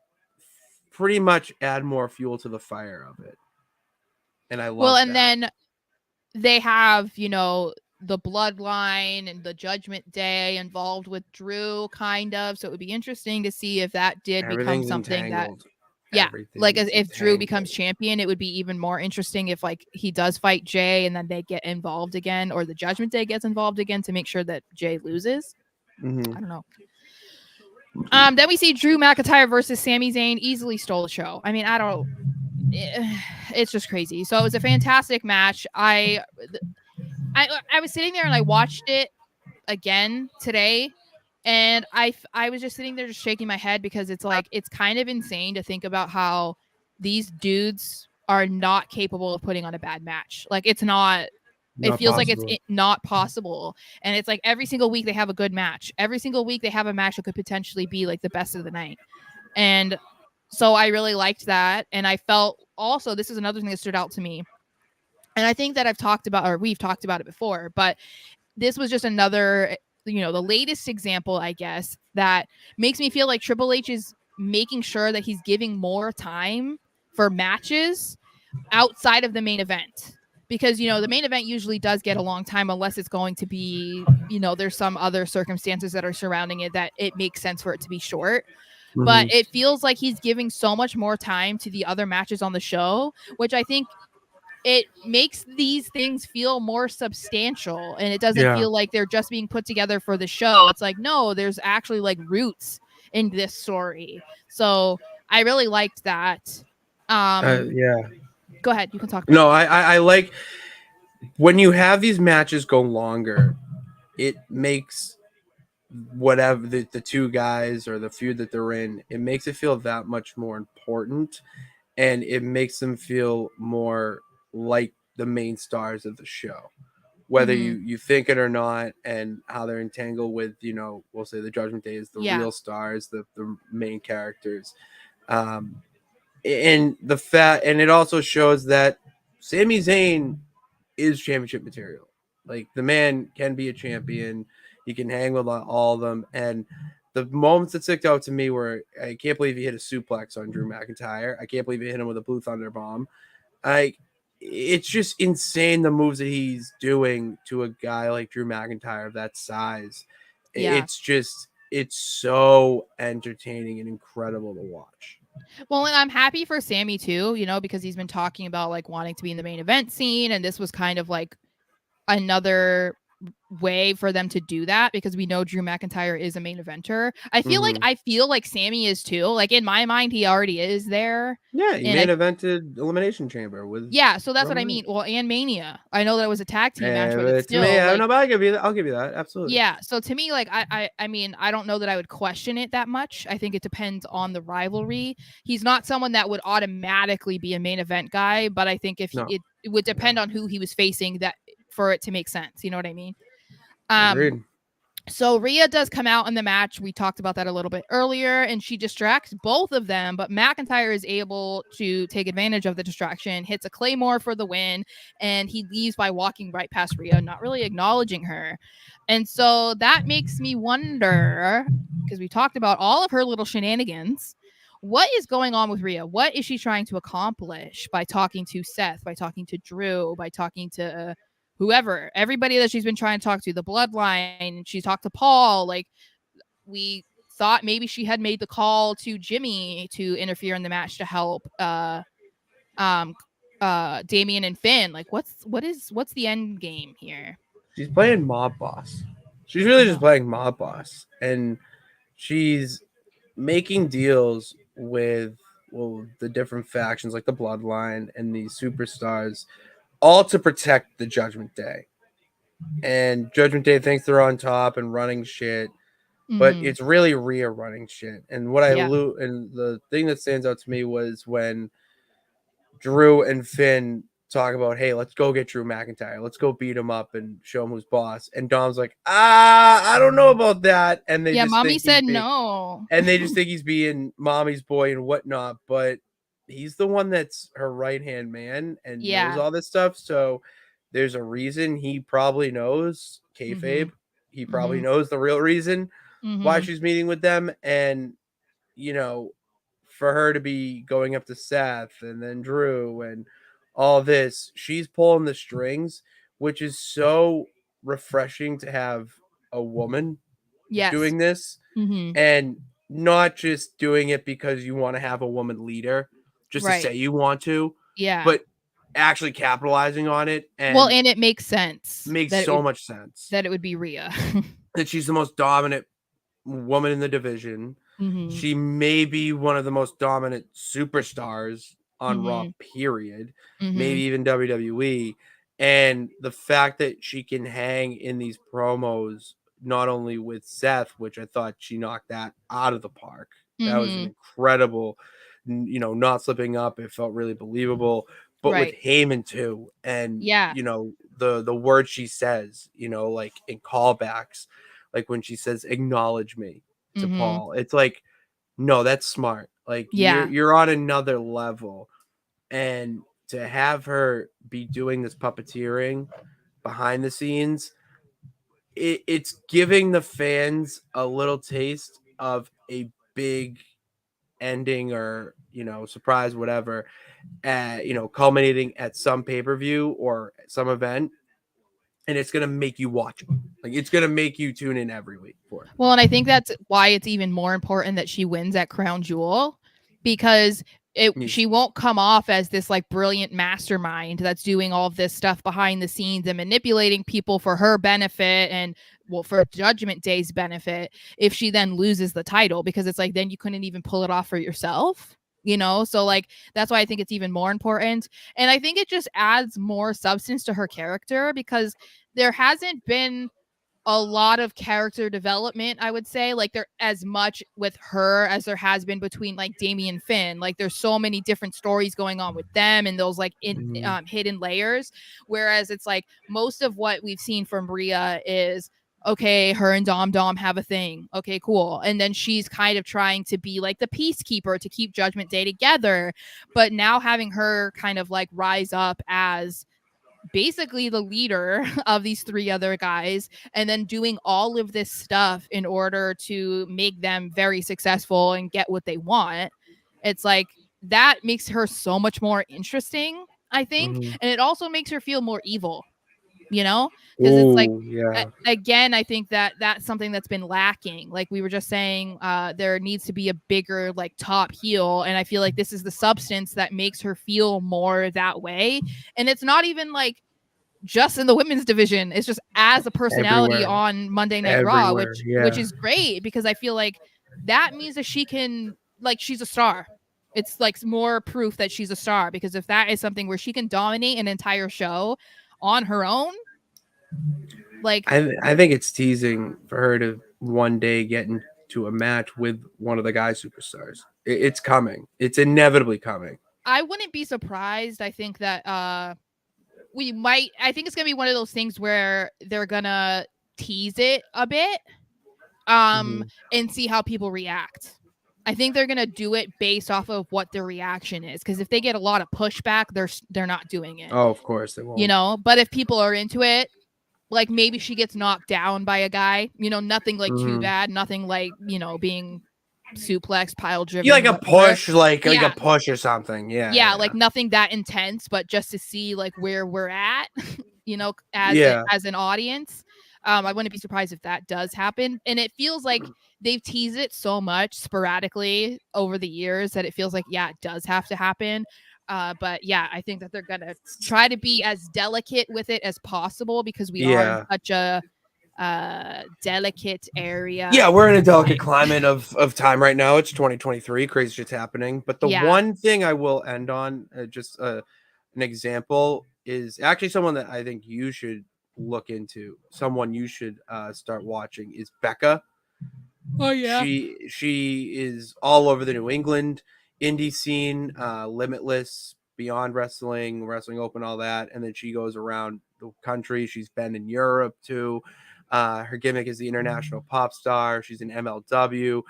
pretty much add more fuel to the fire of it. And I love that. Then they have, the bloodline and the Judgment Day involved with Drew, kind of. So it would be interesting to see if that did become something entangled. If Drew becomes champion, it would be even more interesting if like he does fight Jey and then they get involved again, or the Judgment Day gets involved again to make sure that Jey loses. I don't know. Then we see Drew McIntyre versus Sami Zayn. Easily stole the show. I mean, it's just crazy. So it was a fantastic match. I was sitting there and I watched it again today, and I was just sitting there just shaking my head because it's like it's kind of insane to think about how these dudes are not capable of putting on a bad match. Like it's not. It feels possible. like it's not possible. And it's like every single week they have a good match. Every single week they have a match that could potentially be like the best of the night. And so I really liked that. And I felt also, this is another thing that stood out to me. And I think that we've talked about it before, but this was just another, the latest example, I guess, that makes me feel like Triple H is making sure that he's giving more time for matches outside of the main event. Because, the main event usually does get a long time unless it's going to be, there's some other circumstances that are surrounding it that it makes sense for it to be short. Mm-hmm. But it feels like he's giving so much more time to the other matches on the show, which I think it makes these things feel more substantial, and it doesn't feel like they're just being put together for the show. It's like, no, there's actually like roots in this story. So I really liked that. Go ahead. You can talk. No, I like when you have these matches go longer, it makes whatever the two guys or the feud that they're in, it makes it feel that much more important, and it makes them feel more like the main stars of the show, whether you think it or not, and how they're entangled with, we'll say the Judgment Day is the real stars, the main characters. And it also shows that Sami Zayn is championship material. Like, the man can be a champion. He can hang with all of them. And the moments that stick out to me were, I can't believe he hit a suplex on Drew McIntyre. I can't believe he hit him with a Blue Thunder Bomb. It's just insane the moves that he's doing to a guy like Drew McIntyre of that size. Yeah. It's so entertaining and incredible to watch. Well, and I'm happy for Sami too, because he's been talking about like wanting to be in the main event scene, and this was kind of like another way for them to do that, because we know Drew McIntyre is a main eventer. I feel like Sami is too. Like, in my mind, he already is there. Yeah, he main evented Elimination Chamber with. Yeah, so that's what I mean. Well, and Mania. I know that it was a tag team match, but it's still. Me, like, no, but I'll give you that. Absolutely. Yeah. So to me, like, I mean, I don't know that I would question it that much. I think it depends on the rivalry. He's not someone that would automatically be a main event guy, but I think if it would depend on who he was facing that for it to make sense. You know what I mean? Agreed. So Rhea does come out in the match. We talked about that a little bit earlier, and she distracts both of them, but McIntyre is able to take advantage of the distraction, hits a Claymore for the win, and he leaves by walking right past Rhea, not really acknowledging her. And so that makes me wonder, because we talked about all of her little shenanigans, what is going on with Rhea? What is she trying to accomplish by talking to Seth, by talking to Drew, by talking to whoever, everybody that she's been trying to talk to, the bloodline, she talked to Paul. Like, we thought maybe she had made the call to Jimmy to interfere in the match to help Damian and Finn. Like, what's the end game here? She's playing mob boss. She's really just playing mob boss, and she's making deals with the different factions like the bloodline and the superstars, all to protect the Judgment Day. And Judgment Day thinks they're on top and running shit, but it's really Rhea running shit. And what and the thing that stands out to me was when Drew and Finn talk about, hey, let's go get Drew McIntyre. Let's go beat him up and show him who's boss. And Dom's like, I don't know about that. And they Mommy said no. And they just think he's being mommy's boy and whatnot. But he's the one that's her right-hand man and knows all this stuff. So there's a reason he probably knows kayfabe. He probably knows the real reason why she's meeting with them. And, for her to be going up to Seth and then Drew and all this, she's pulling the strings, which is so refreshing to have a woman doing this, and not just doing it because you want to have a woman leader just to say you want to, but actually capitalizing on it. And and it makes sense. Makes so much sense that it would be Rhea. That she's the most dominant woman in the division. She may be one of the most dominant superstars on Raw, period. Maybe even WWE. And the fact that she can hang in these promos, not only with Seth, which I thought she knocked that out of the park. That was an incredible not slipping up. It felt really believable. But with Heyman too, and the words she says, like in callbacks, like when she says "acknowledge me" to Paul, it's like, no, that's smart. Like you're on another level, and to have her be doing this puppeteering behind the scenes, it's giving the fans a little taste of a big ending or surprise, whatever, culminating at some pay-per-view or some event, and it's gonna make you watch it. Like it's gonna make you tune in every week for it. Well, and I think that's why it's even more important that she wins at Crown Jewel, because she won't come off as this like brilliant mastermind that's doing all of this stuff behind the scenes and manipulating people for her benefit and for Judgment Day's benefit if she then loses the title, because it's like then you couldn't even pull it off for yourself. So like that's why I think it's even more important, and I think it just adds more substance to her character, because there hasn't been a lot of character development, I would say, like there as much with her as there has been between like Damian Finn. Like there's so many different stories going on with them and those like hidden layers, whereas it's like most of what we've seen from Rhea is, okay, her and Dom have a thing. Okay, cool. And then she's kind of trying to be like the peacekeeper to keep Judgment Day together. But now having her kind of like rise up as basically the leader of these three other guys, and then doing all of this stuff in order to make them very successful and get what they want. It's like that makes her so much more interesting, I think. And it also makes her feel more evil, because it's like, again, I think that that's something that's been lacking. Like we were just saying, there needs to be a bigger like top heel, and I feel like this is the substance that makes her feel more that way. And it's not even like just in the women's division, it's just as a personality on Monday Night Raw, which is great, because I feel like that means that she can, like, she's a star. It's like more proof that she's a star, because if that is something where she can dominate an entire show on her own, like I think it's teasing for her to one day get into a match with one of the guy superstars. It's coming. It's inevitably coming. I wouldn't be surprised. I think that I think it's gonna be one of those things where they're gonna tease it a bit and see how people react. I think they're gonna do it based off of what their reaction is, because if they get a lot of pushback, they're not doing it. Oh, of course they won't. But if people are into it, like maybe she gets knocked down by a guy, nothing like too bad, nothing like being suplex, pile driven. Like a push, like a push or something. Yeah, like nothing that intense, but just to see like where we're at, as an audience. I wouldn't be surprised if that does happen. And it feels like they've teased it so much sporadically over the years that it feels like, it does have to happen. But I think that they're gonna try to be as delicate with it as possible, because we are in such a delicate area. Yeah, we're in a delicate climate of time right now. It's 2023, crazy shit's happening. But the one thing I will end on, just an example, is actually someone that I think you should look into. Someone you should start watching is Becca. Oh yeah, she is all over the New England indie scene, Limitless, Beyond Wrestling, Wrestling Open, all that, and then she goes around the country. She's been in Europe too. Her gimmick is the international pop star. She's in MLW.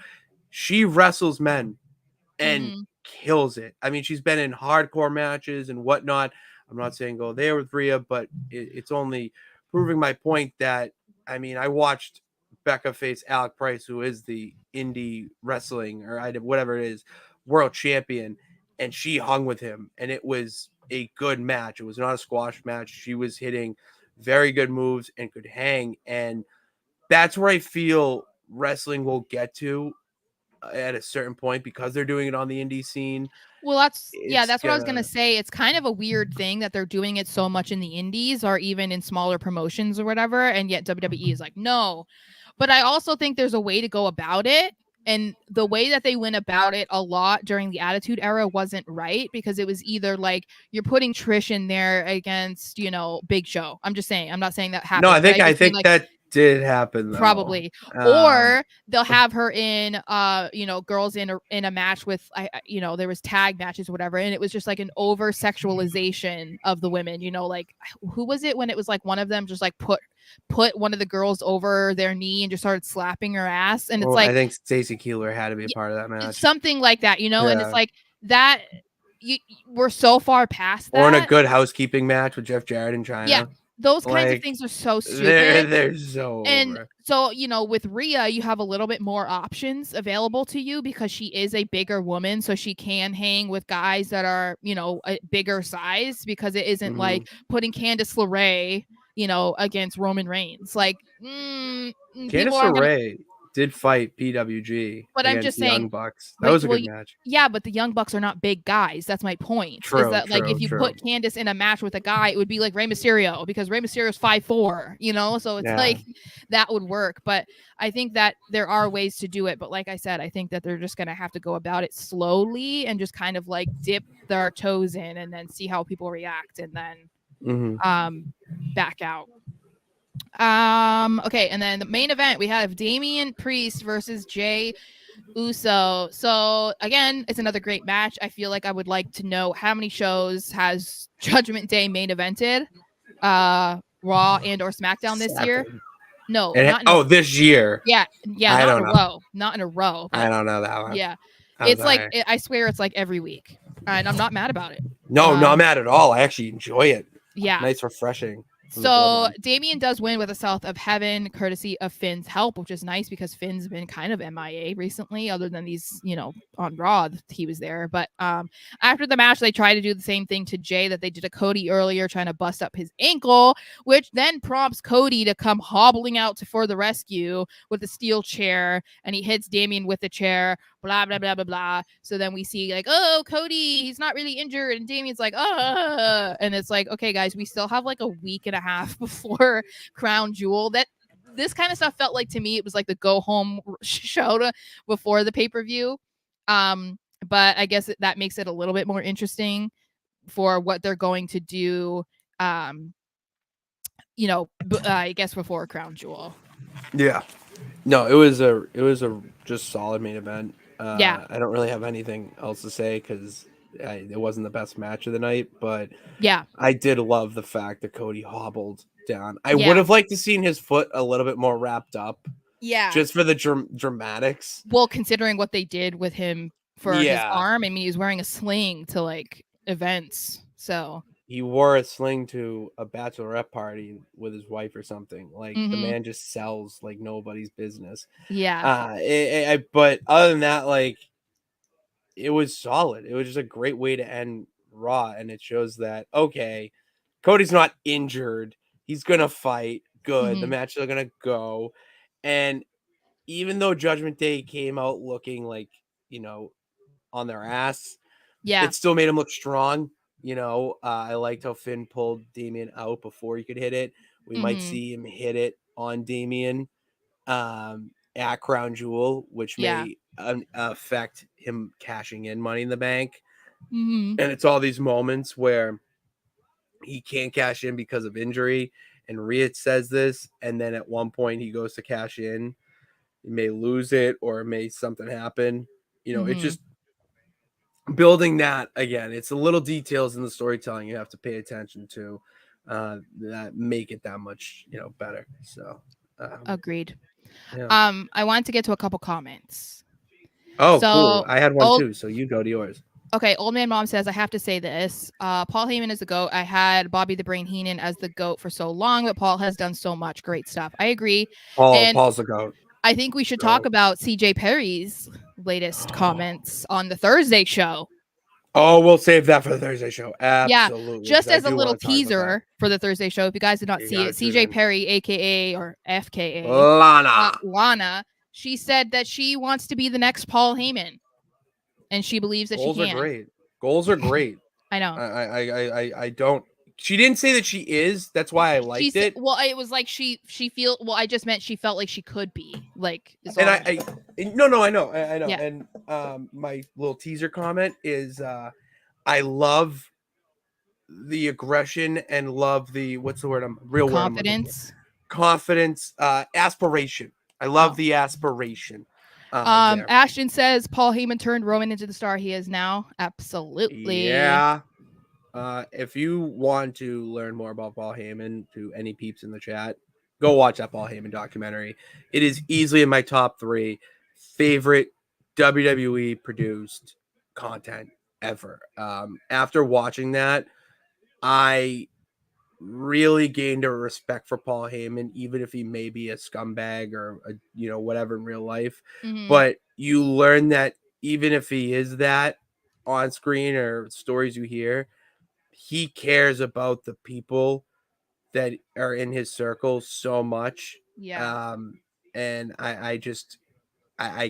She wrestles men and kills it. I mean, she's been in hardcore matches and whatnot. I'm not saying go there with Rhea, but it's only proving my point that, I mean, I watched Becca face Alec Price, who is the indie wrestling or whatever it is, world champion, and she hung with him, and it was a good match. It was not a squash match. She was hitting very good moves and could hang, and that's where I feel wrestling will get to at a certain point, because they're doing it on the indie scene. Well, that's what I was gonna say. It's kind of a weird thing that they're doing it so much in the indies or even in smaller promotions or whatever, and yet WWE is like, no. But I also think there's a way to go about it. And the way that they went about it a lot during the Attitude Era wasn't right, because it was either like you're putting Trish in there against, Big Show. I'm just saying. I'm not saying that happened. No, I think like, that did happen though. Probably. Or they'll have her in girls in a match with there was tag matches or whatever, and it was just like an over sexualization of the women, like who was it when it was like one of them just like put one of the girls over their knee and just started slapping her ass, and it's like I think Stacy Keibler had to be a part of that match. Something like that, and it's like that we're so far past that. Or in a Good Housekeeping match with Jeff Jarrett in China. Yeah. Those kinds of things are so stupid. They're so and over. So, with Rhea, you have a little bit more options available to you because she is a bigger woman. So she can hang with guys that are, a bigger size, because it isn't like putting Candice LeRae, against Roman Reigns. Like, Candice LeRae did fight PWG, but I'm just saying, Young Bucks. That was a good match. Yeah, but the Young Bucks are not big guys. That's my point. Is that like if you put Candice in a match with a guy, it would be like Rey Mysterio, because Rey Mysterio is 5'4", so it's like that would work. But I think that there are ways to do it. But like I said, I think that they're just gonna have to go about it slowly and just kind of like dip their toes in and then see how people react, and then back out. Okay, and then the main event, we have Damian Priest versus Jey Uso. So again, it's another great match. I feel like I would like to know how many shows has Judgment Day main evented, Raw and or SmackDown this year. No, this year. Yeah, not in a row. Not in a row. I don't know that one. Yeah, it's like I swear it's like every week, and I'm not mad about it. No, not mad at all. I actually enjoy it. Yeah, nice, refreshing. So Damian does win with a South of Heaven, courtesy of Finn's help, which is nice because Finn's been kind of MIA recently, other than these, on Raw, he was there. But after the match, they try to do the same thing to Jey that they did to Cody earlier, trying to bust up his ankle, which then prompts Cody to come hobbling out for the rescue with a steel chair, and he hits Damian with the chair, blah, blah, blah, blah, blah. So then we see like, oh, Cody, he's not really injured. And Damian's like, and it's like, okay, guys, we still have like a week and a half before Crown Jewel. That this kind of stuff felt like, to me, it was like the go home show before the pay-per-view. But I guess that makes it a little bit more interesting for what they're going to do, I guess before Crown Jewel. Yeah. No, it was a just solid main event. I don't really have anything else to say because it wasn't the best match of the night, but I did love the fact that Cody hobbled down. I would have liked to seen his foot a little bit more wrapped up. Yeah. Just for the dramatics. Well, considering what they did with him for his arm, I mean, he's wearing a sling to like events, so. He wore a sling to a bachelorette party with his wife or something. Like the man just sells like nobody's business. Yeah. But other than that, like it was solid. It was just a great way to end Raw, and it shows that okay, Cody's not injured. He's gonna fight. Good. The matches are gonna go, and even though Judgment Day came out looking like on their ass, it still made him look strong. I liked how Finn pulled Damian out before he could hit it. We might see him hit it on Damian at Crown Jewel, which may affect him cashing in Money in the Bank. And it's all these moments where he can't cash in because of injury. And Rhea says this, and then at one point he goes to cash in. He may lose it, or may something happen. It's just building that again. It's the little details in the storytelling you have to pay attention to that make it that much better. So agreed. I wanted to get to a couple comments. Cool. I had one too, so you go to yours. Okay, Old Man Mom says, I have to say this. Paul Heyman is the GOAT. I had Bobby the Brain Heenan as the GOAT for so long, but Paul has done so much great stuff. I agree. Paul's the GOAT. I think we should talk about CJ Perry's latest comments on the Thursday show. Oh, we'll save that for the Thursday show. Absolutely. Yeah, just as a little teaser for the Thursday show. If you guys did not see it, CJ Perry, aka or FKA Lana, she said that she wants to be the next Paul Heyman, and she believes that she can. Goals are great. I know. I don't. She didn't say that she is. That's why I liked it. Well, it was like she feel. Well, I just meant she felt like she could be like. And I know. Yeah. And my little teaser comment is, I love the aggression and love the what's the word? Confidence. confidence, aspiration. I love the aspiration. There. Ashton says Paul Heyman turned Roman into the star he is now. Absolutely. Yeah. If you want to learn more about Paul Heyman, to any peeps in the chat, go watch that Paul Heyman documentary. It is easily in my top 3 favorite WWE produced content ever. After watching that, I really gained a respect for Paul Heyman, even if he may be a scumbag or whatever in real life. Mm-hmm. But you learn that even if he is that on screen or stories you hear, he cares about the people that are in his circle so much. Yeah. And I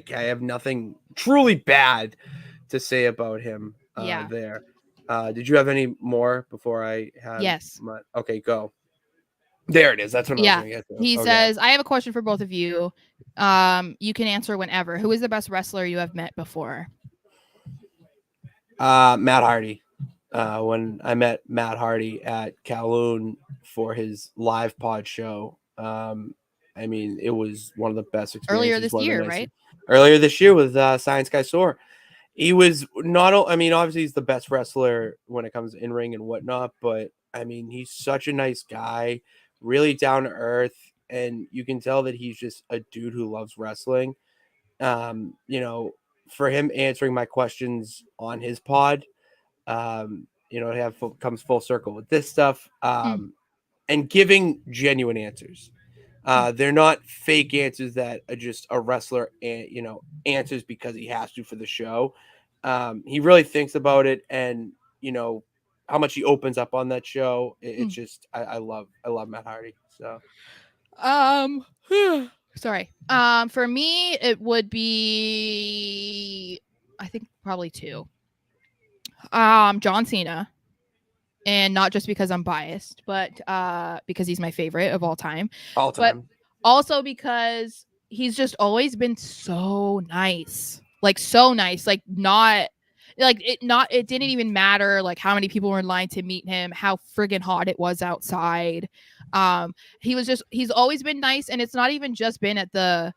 have nothing truly bad to say about him there. Did you have any more before I had? Yes. Okay, go. There it is. That's what I was going to get to. He says, I have a question for both of you. You can answer whenever. Who is the best wrestler you have met before? Matt Hardy. When I met Matt Hardy at Kowloon for his live pod show, I mean, it was one of the best experiences. Earlier this year, right? Earlier this year with Science Guy Soar. He was obviously he's the best wrestler when it comes to in-ring and whatnot, but I mean, he's such a nice guy, really down to earth, and you can tell that he's just a dude who loves wrestling. For him answering my questions on his pod, it comes full circle with this stuff, and giving genuine answers. They're not fake answers that are just a wrestler answers because he has to for the show. He really thinks about it, and how much he opens up on that show. It's just I love Matt Hardy. So sorry. For me it would be, I think, probably 2. John Cena. And not just because I'm biased, but because he's my favorite of all time. But also because he's just always been so nice. Like, so nice. Like, it didn't even matter like how many people were in line to meet him, how friggin' hot it was outside. He's always been nice, and it's not even just been at the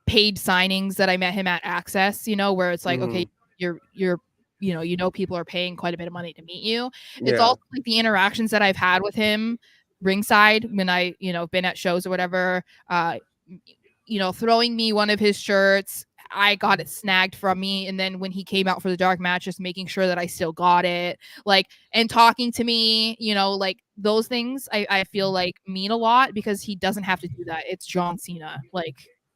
paid signings that I met him at Access, where it's like, okay, you're people are paying quite a bit of money to meet you. It's also like the interactions that I've had with him ringside when I, been at shows or whatever, throwing me one of his shirts. I got it snagged from me. And then when he came out for the dark match, just making sure that I still got it, and talking to me, those things I feel like mean a lot, because he doesn't have to do that. It's John Cena.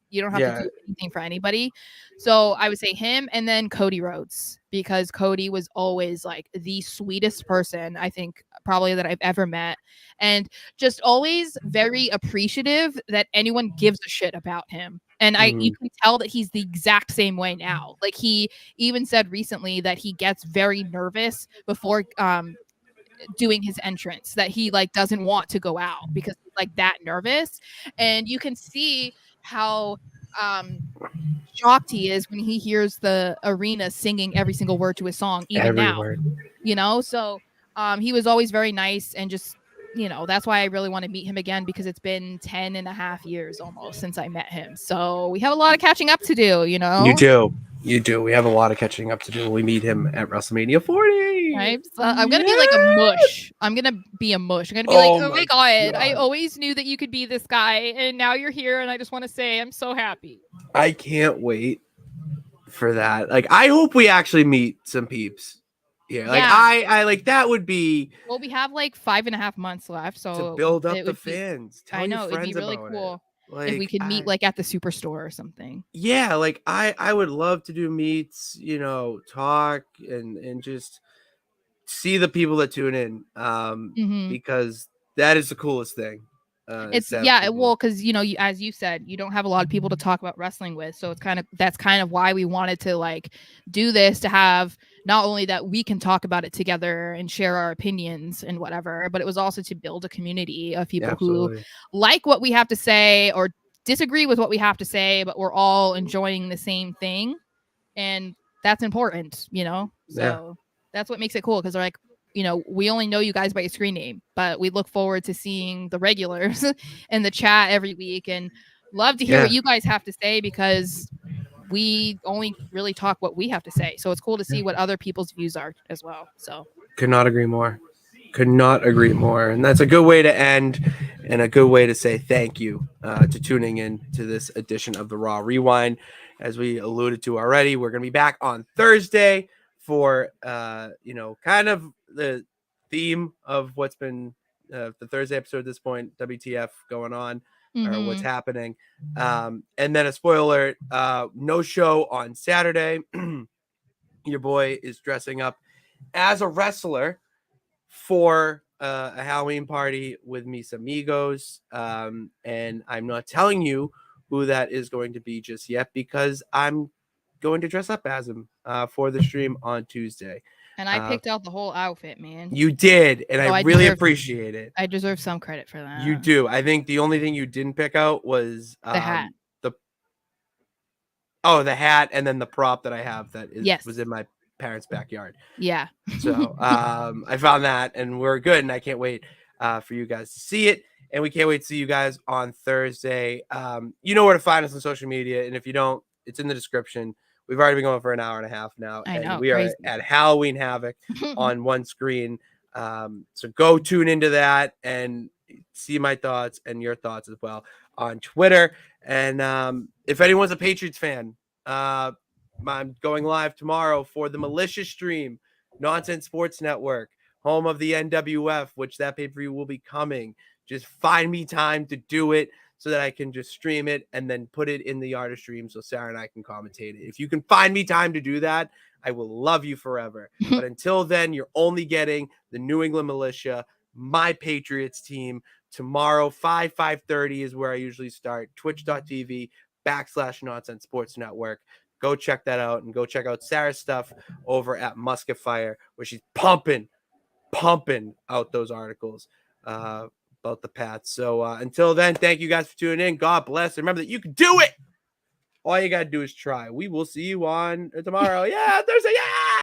You don't have to do anything for anybody. So I would say him, and then Cody Rhodes, because Cody was always like the sweetest person, I think, probably that I've ever met. And just always very appreciative that anyone gives a shit about him. And you can tell that he's the exact same way now. Like, he even said recently that he gets very nervous before doing his entrance, that he doesn't want to go out because he's that nervous. And you can see how shocked he is when he hears the arena singing every single word to his song, even every now word. So he was always very nice, and just that's why I really want to meet him again, because it's been 10 and a half years almost since I met him. So we have a lot of catching up to do. You do. We have a lot of catching up to do. We meet him at WrestleMania 40. Right? So I'm going to be like a mush. I'm going to be a mush. I'm going to be oh my God. I always knew that you could be this guy, and now you're here, and I just want to say I'm so happy. I can't wait for that. I hope we actually meet some peeps. Yeah, I that would be. Well, we have 5.5 months left, so to build up the fans. Tell I know, it'd be really cool if we could meet at the Superstore or something. Yeah, I would love to do meets, talk and just see the people that tune in, because that is the coolest thing. It's well, because as you said, you don't have a lot of people to talk about wrestling with, so that's kind of why we wanted to do this, to have not only that we can talk about it together and share our opinions and whatever, but it was also to build a community of people who like what we have to say or disagree with what we have to say, but we're all enjoying the same thing, and that's important, so that's what makes it cool, because they're we only know you guys by your screen name, but we look forward to seeing the regulars in the chat every week and love to hear what you guys have to say, because we only really talk what we have to say. So it's cool to see what other people's views are as well. So could not agree more. And that's a good way to end, and a good way to say thank you to tuning in to this edition of the Raw Rewind. As we alluded to already, we're going to be back on Thursday for kind of the theme of what's been the Thursday episode at this point, WTF going on, or what's happening. And then a spoiler alert, no show on Saturday. Your boy is dressing up as a wrestler for a Halloween party with mis amigos. And I'm not telling you who that is going to be just yet, because I'm going to dress up as him for the stream on Tuesday. And I picked out the whole outfit, man. You did, and I really appreciate it. I deserve some credit for that. You do. I think the only thing you didn't pick out was the hat. The hat, and then the prop that I have that was in my parents' backyard. Yeah. So I found that, and we're good, and I can't wait for you guys to see it, and we can't wait to see you guys on Thursday. You know where to find us on social media, and if you don't, it's in the description. We've already been going for an hour and a half now, and we are at Halloween Havoc on one screen. So go tune into that and see my thoughts and your thoughts as well on Twitter. And if anyone's a Patriots fan, I'm going live tomorrow for the Malicious stream, Nonsense Sports Network, home of the NWF, which that pay-per-view will be coming. Just find me time to do it so that I can just stream it and then put it in the artist stream so Sara and I can commentate it. If you can find me time to do that, I will love you forever. But until then, you're only getting the New England Militia, my Patriots team. Tomorrow, 5:30 is where I usually start. Twitch.tv/Nonsense Sports Network. Go check that out, and go check out Sara's stuff over at Musket Fire, where she's pumping out those articles about the Pats. So until then, thank you guys for tuning in. God bless. Remember that you can do it. All you got to do is try. We will see you on tomorrow. Yeah, Thursday. Yeah.